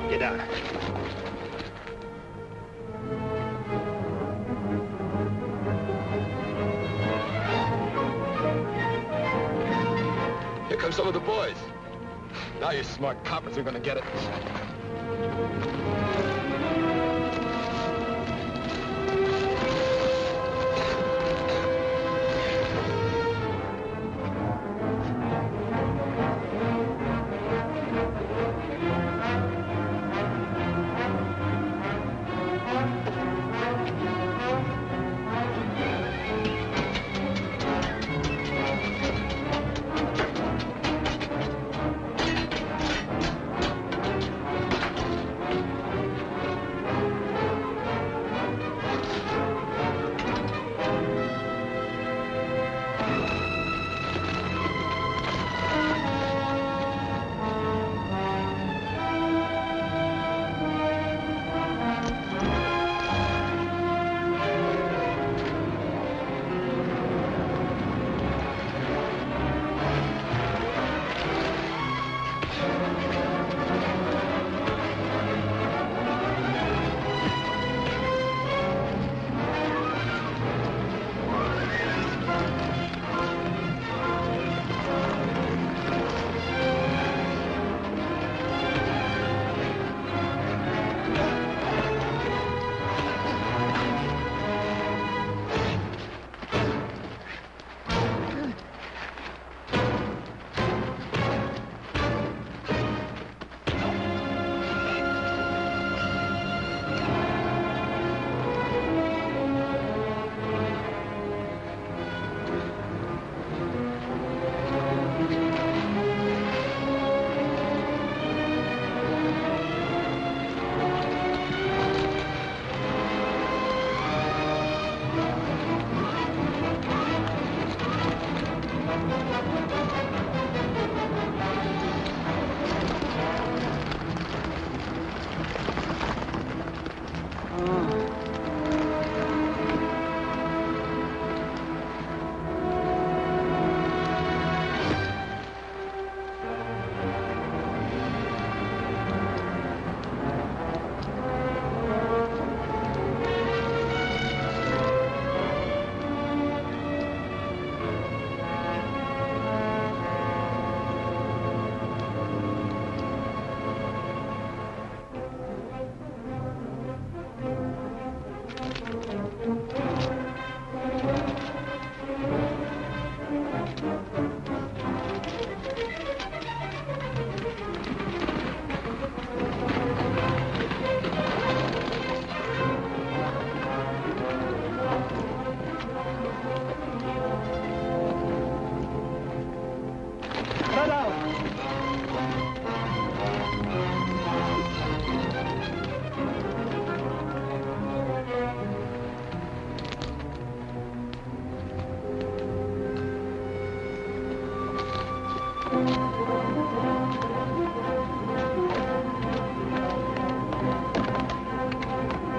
K: Get down.
N: Here come some of the boys. Now you smart coppers are gonna get it.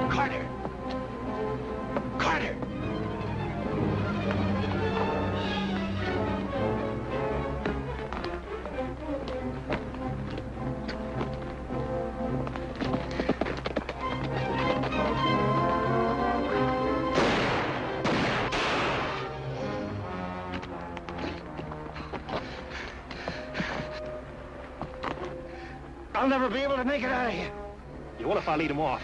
M: Carter! Carter!
O: I'll never be able to make it out of here.
K: You what if I lead him off?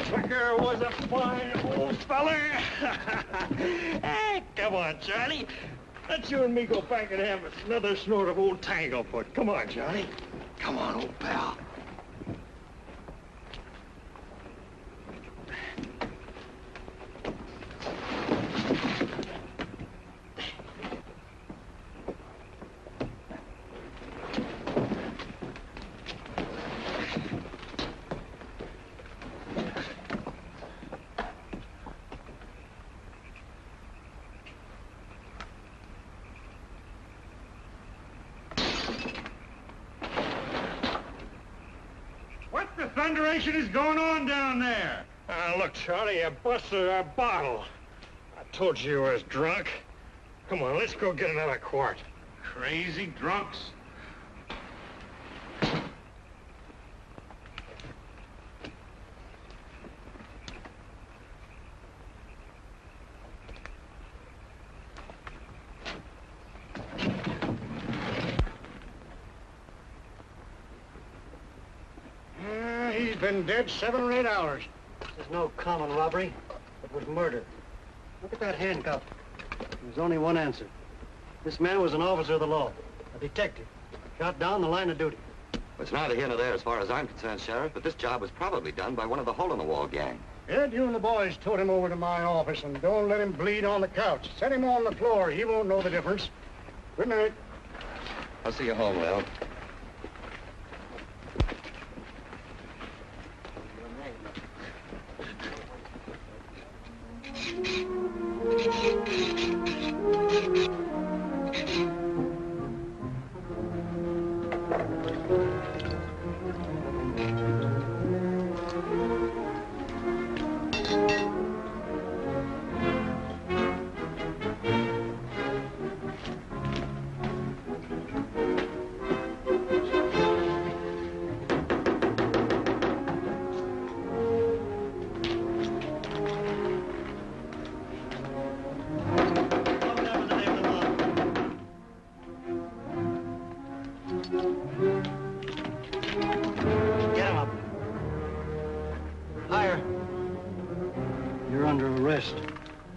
O: Tucker was a fine old feller. Hey, come on, Charlie. Let's you and me go back and have another snort of old Tanglefoot. Come on, Charlie. Come on, old pal. Thunderation is going on down there? Look, Charlie, you busted our bottle. I told you you was drunk. Come on, let's go get another quart.
B: Crazy drunks.
O: He's been dead 7 or 8 hours.
H: This is no common robbery. It was murder. Look at that handcuff. There's only one answer. This man was an officer of the law, a detective, shot down the line of duty.
J: It's neither here nor there as far as I'm concerned, Sheriff, but this job was probably done by one of the hole-in-the-wall gang.
H: Ed, you and the boys tote him over to my office and don't let him bleed on the couch. Set him on the floor. He won't know the difference. Good night.
J: I'll see you home, Lil.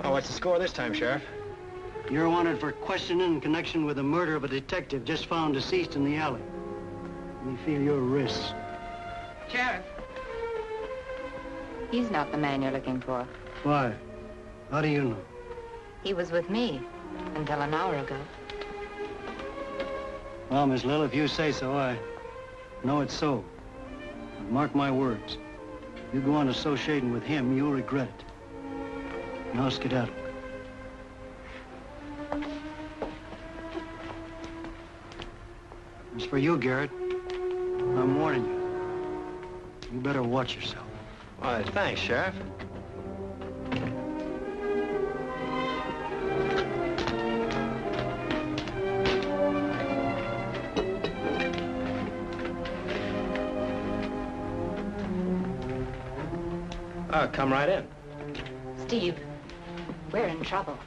K: What's the score this time, Sheriff?
H: You're wanted for questioning in connection with the murder of a detective just found deceased in the alley. Let me feel your wrists.
L: Sheriff. He's not the man you're looking for.
H: Why? How do you know?
L: He was with me until an hour ago.
H: Well, Miss Lil, if you say so, I know it's so. But mark my words. You go on associating with him, you'll regret it. Now skedaddle. As for you, Garrett, I'm warning you. You better watch yourself.
K: Why, thanks, Sheriff. Come right in.
L: Steve, we're in trouble.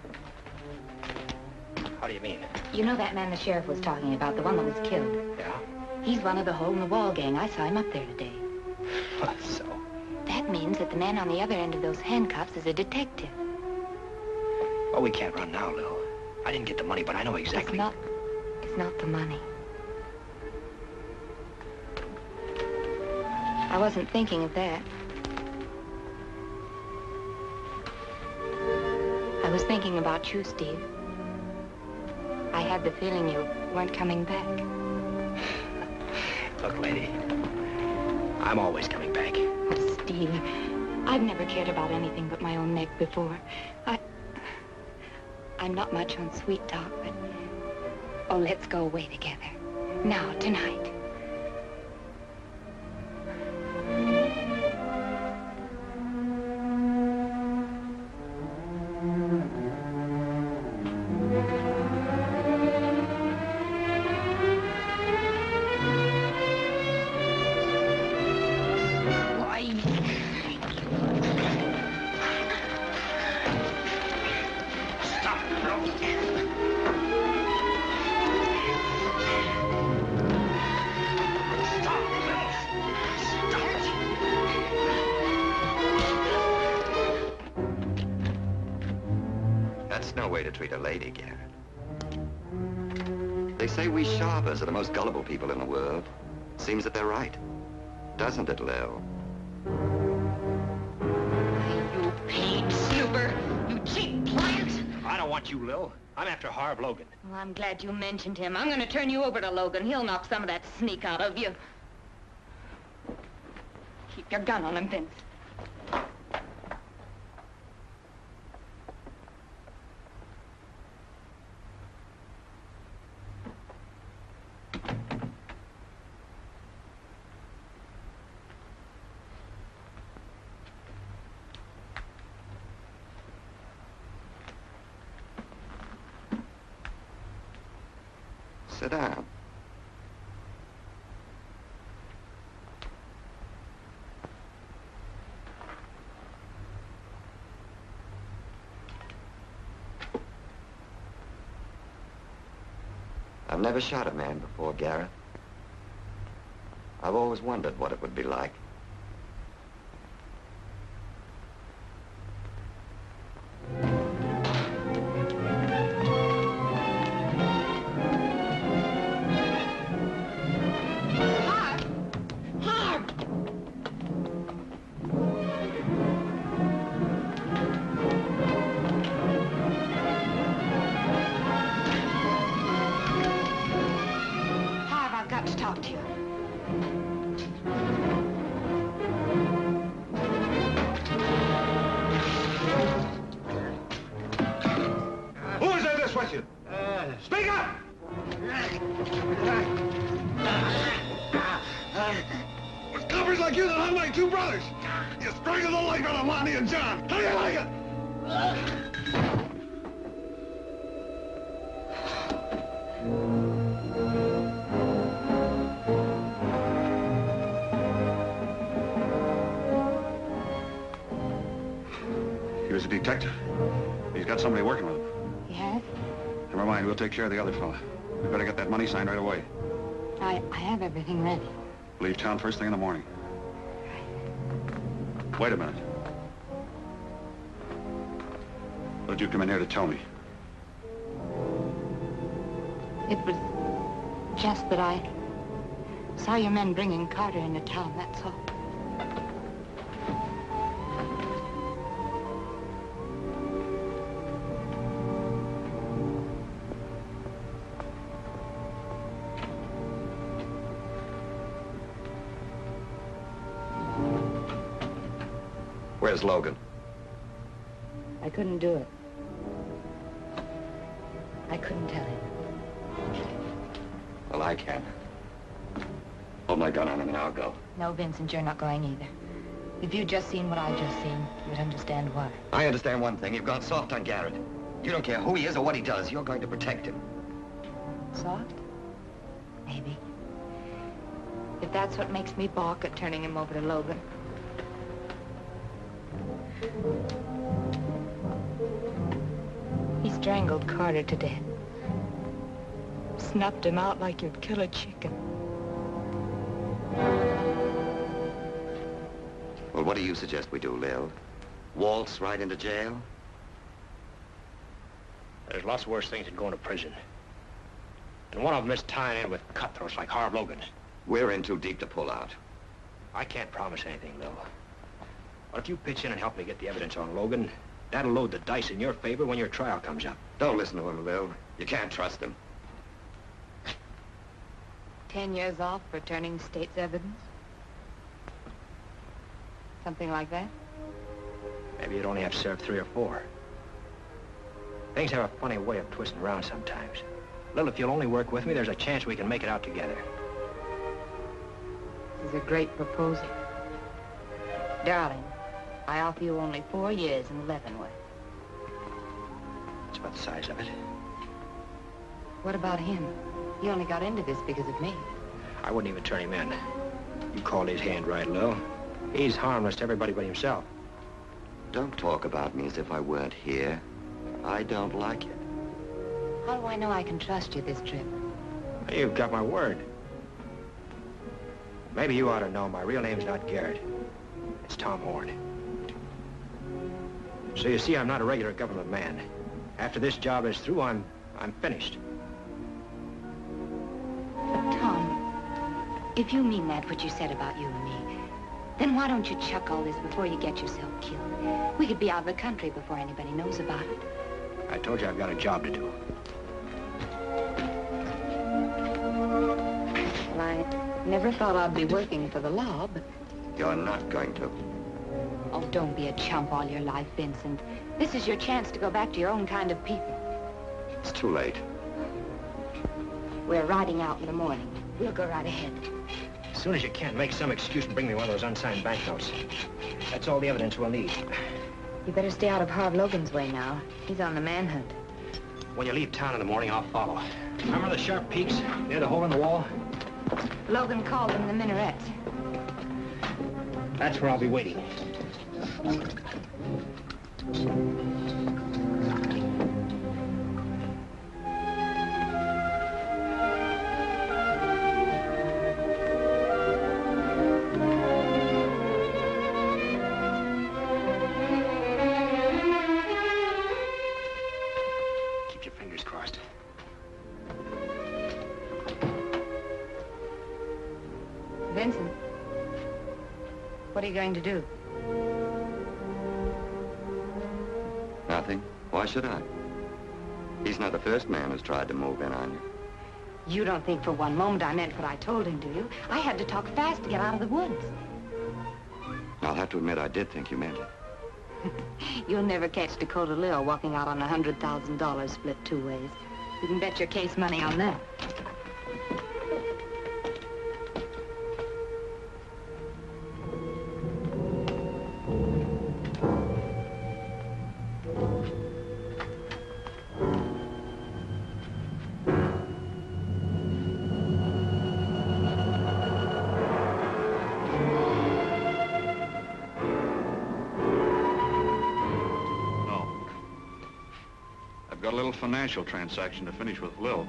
K: How do you mean?
L: You know that man the sheriff was talking about, the one that was killed?
K: Yeah?
L: He's one of the hole-in-the-wall gang. I saw him up there today.
K: So?
L: That means that the man on the other end of those handcuffs is a detective.
K: Well, we can't run now, Lil. I didn't get the money, but I know exactly.
L: It's not the money. I wasn't thinking of that. I was thinking about you, Steve. I had the feeling you weren't coming back.
K: Look, lady, I'm always coming back.
L: Oh, Steve, I've never cared about anything but my own neck before. I'm not much on sweet talk, but... Oh, let's go away together. Now, tonight.
J: Treat a lady, Garrett. They say we sharpers are the most gullible people in the world. Seems that they're right. Doesn't it, Lil?
L: You paid snooper! You cheap plant!
K: I don't want you, Lil. I'm after Harv Logan.
L: Well, I'm glad you mentioned him. I'm going to turn you over to Logan. He'll knock some of that sneak out of you. Keep your gun on him, Vince.
J: Sit down. I've never shot a man before, Garrett. I've always wondered what it would be like.
B: this with you? Speak up!
N: It's coppers like you that hung my two brothers. You strangled the life out of Lonnie and John. How do you like it?
B: He was a detective. He's got somebody working with him.
I: He has?
B: Never mind, we'll take care of the other fella. We better get that money signed right away.
I: I have everything ready.
B: Leave town first thing in the morning. Wait a minute. What did you come in here to tell me?
I: It was just that I saw your men bringing Carter into town, that's all.
J: Where's Logan?
I: I couldn't do it. I couldn't tell him.
J: Well, I can. Hold my gun on him and I'll go.
I: No, Vincent, you're not going either. If you'd just seen what I just seen, you'd understand why.
J: I understand one thing. You've gone soft on Garrett. You don't care who he is or what he does. You're going to protect him.
I: Soft? Maybe. If that's what makes me balk at turning him over to Logan. He strangled Carter to death. Snuffed him out like you'd kill a chicken.
J: Well, what do you suggest we do, Lil? Waltz right into jail?
K: There's lots worse things than going to prison. And one of them is tying in with cutthroats like Harv Logan.
J: We're in too deep to pull out.
K: I can't promise anything, Lil. But if you pitch in and help me get the evidence on Logan, that'll load the dice in your favor when your trial comes up.
J: Don't listen to him, Lil. You can't trust him.
I: 10 years off for turning state's evidence? Something like that?
K: Maybe you'd only have to serve 3 or 4. Things have a funny way of twisting around sometimes. Lil, if you'll only work with me, there's a chance we can make it out together.
I: This is a great proposal. Darling, I offer you only 4 years in Leavenworth.
K: That's about the size of it.
I: What about him? He only got into this because of me.
K: I wouldn't even turn him in. You called his hand right, Lil. He's harmless to everybody but himself.
J: Don't talk about me as if I weren't here. I don't like it.
I: How do I know I can trust you this trip?
K: You've got my word. Maybe you ought to know my real name's not Garrett. It's Tom Horn. So you see, I'm not a regular government man. After this job is through, I'm finished.
I: But Tom, if you mean that, what you said about you and me, then why don't you chuck all this before you get yourself killed? We could be out of the country before anybody knows about it.
K: I told you I've got a job to do.
I: Well, I never thought I'd be working for the law, but...
J: You're not going to.
I: Oh, don't be a chump all your life, Vincent. This is your chance to go back to your own kind of people.
J: It's too late.
I: We're riding out in the morning. We'll go right ahead.
K: As soon as you can, make some excuse and bring me one of those unsigned banknotes. That's all the evidence we'll need.
I: You better stay out of Harv Logan's way now. He's on the manhunt.
K: When you leave town in the morning, I'll follow. Remember the sharp peaks near the hole in the wall?
I: Logan called them the minarets.
K: That's where I'll be waiting. Keep your fingers crossed.
I: Vincent, what are you going to do?
J: Nothing. Why should I? He's not the first man who's tried to move in on you.
I: You don't think for one moment I meant what I told him, do you? I had to talk fast to get out of the woods.
J: I'll have to admit I did think you meant it.
I: You'll never catch Dakota Lil walking out on $100,000 split 2 ways. You can bet your case money on that.
B: Got a little financial transaction to finish with Lil.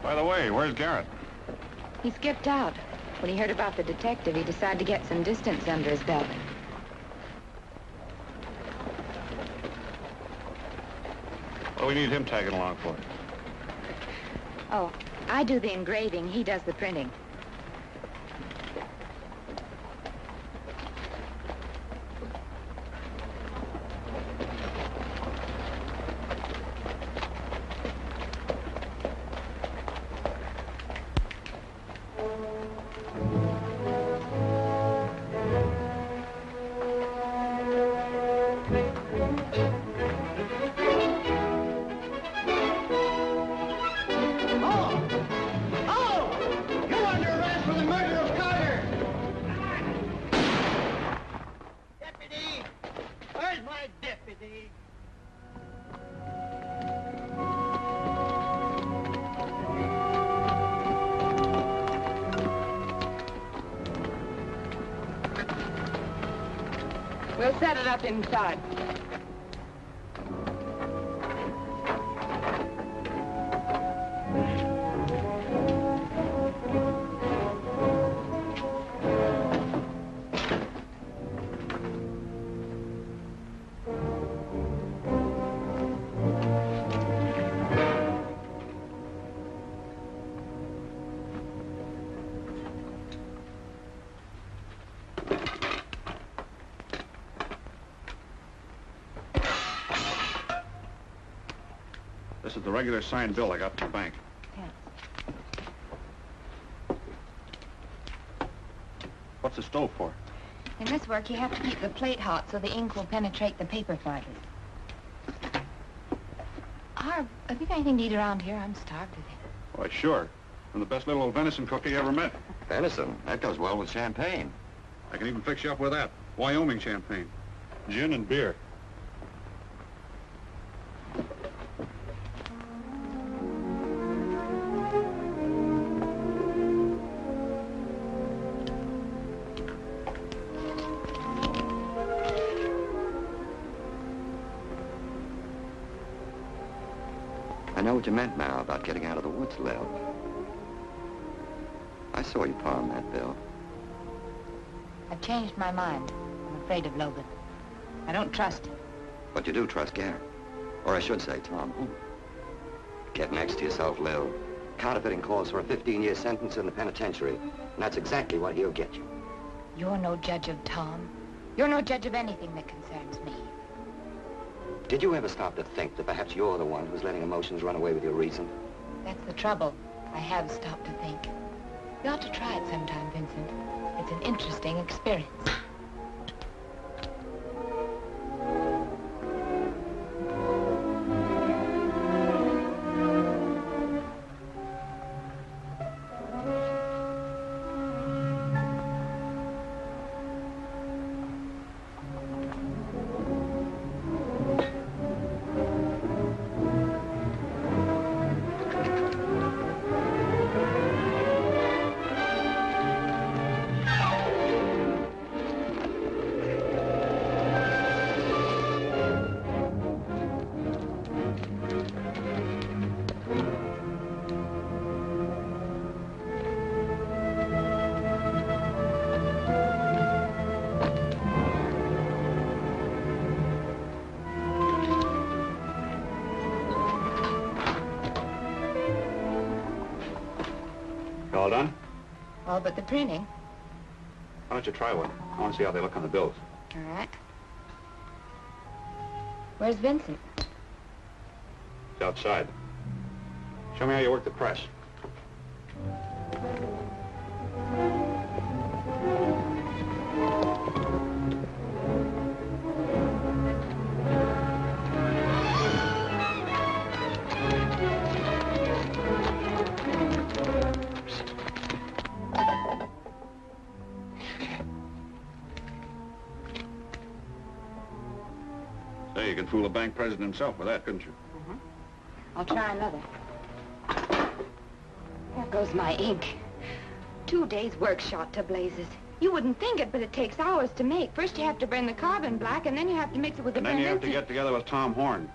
B: By the way, where's Garrett?
I: He skipped out. When he heard about the detective, he decided to get some distance under his belt.
B: What do we need him tagging along for?
I: Oh, I do the engraving, he does the printing.
L: We'll set it up inside.
B: This is the regular signed bill I got from the bank.
I: Yeah.
B: What's the stove for?
I: In this work, you have to keep the plate hot so the ink will penetrate the paper fibers. Harv, have you got anything to eat around here? I'm starved to death.
B: Why, sure. I'm the best little venison cook you ever met.
J: Venison? That goes well with champagne.
B: I can even fix you up with that. Wyoming champagne. Gin and beer.
J: I know what you meant now about getting out of the woods, Lil. I saw you palm that bill.
I: I've changed my mind. I'm afraid of Logan. I don't trust him.
J: But you do trust Garrett. Or I should say, Tom. Get next to yourself, Lil. Counterfeiting calls for a 15-year sentence in the penitentiary. And that's exactly what he'll get you.
I: You're no judge of Tom. You're no judge of anything that concerns me.
J: Did you ever stop to think that perhaps you're the one who's letting emotions run away with your reason?
I: That's the trouble. I have stopped to think. You ought to try it sometime, Vincent. It's an interesting experience.
B: All done?
I: All but the printing.
B: Why don't you try one? I want to see how they look on the bills.
I: All right. Where's Vincent?
B: It's outside. Show me how you work the press. Say, you could fool a bank president himself with that, couldn't you?
I: I'll try another. There goes my ink. 2 days' work shot to blazes. You wouldn't think it, but it takes hours to make. First you have to burn the carbon black, and then you have to mix it with the
B: And then you have to
I: benzene.
B: get together with Tom Horn.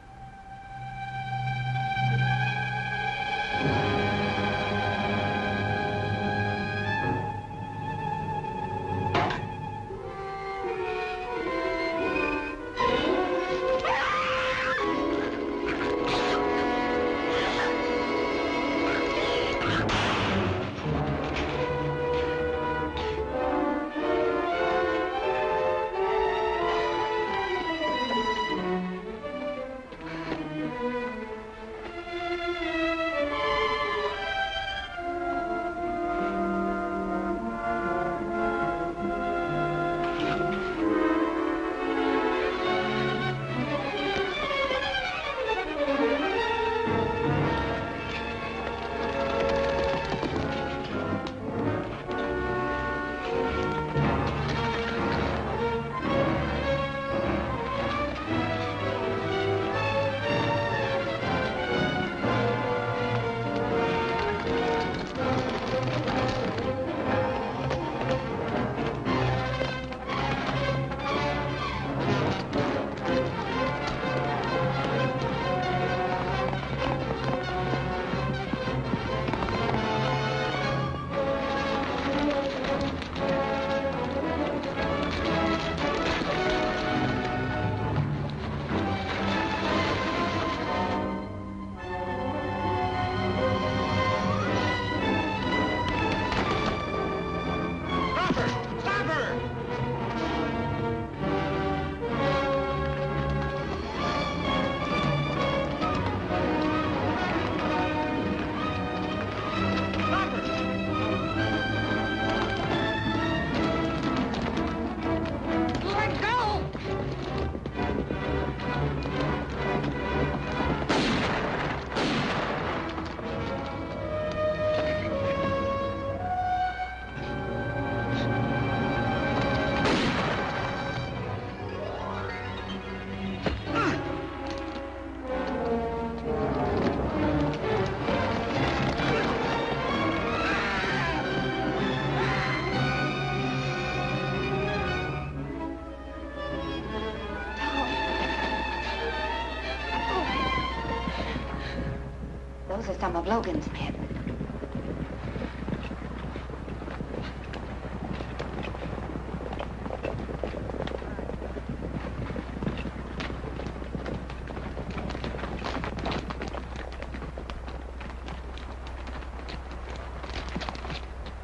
I: Those are some of Logan's men.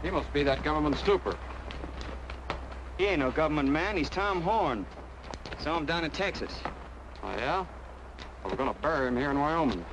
C: He must be that government stooper. He ain't no government man. He's Tom Horn. Saw him down in Texas.
N: Oh, yeah? Well, we're gonna bury him here in Wyoming.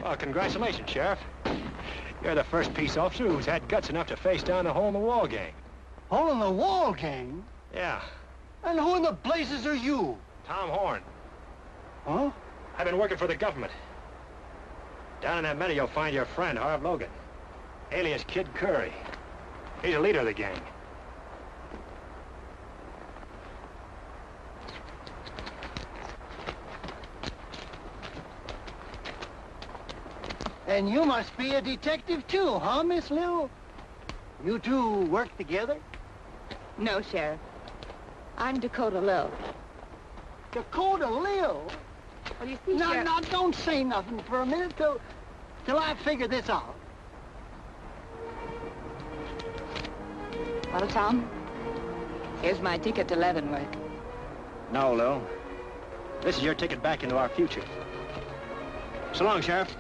K: Well, congratulations, Sheriff. You're the first peace officer who's had guts enough to face down the hole-in-the-wall gang.
H: Hole-in-the-wall gang?
K: Yeah.
H: And who in the blazes are you?
K: Tom Horn.
H: Huh?
K: I've been working for the government. Down in that meadow, you'll find your friend, Harv Logan, alias Kid Curry. He's the leader of the gang.
H: And you must be a detective too, huh, Miss Lil? You two work together?
I: No, Sheriff. I'm Dakota Lil.
H: Dakota Lil?
I: Well, you see,
H: Now,
I: Sheriff...
H: now, don't say nothing for a minute till I figure this out.
L: Well, Tom, here's my ticket to Leavenworth.
K: No, Lil. This is your ticket back into our future. So long, Sheriff.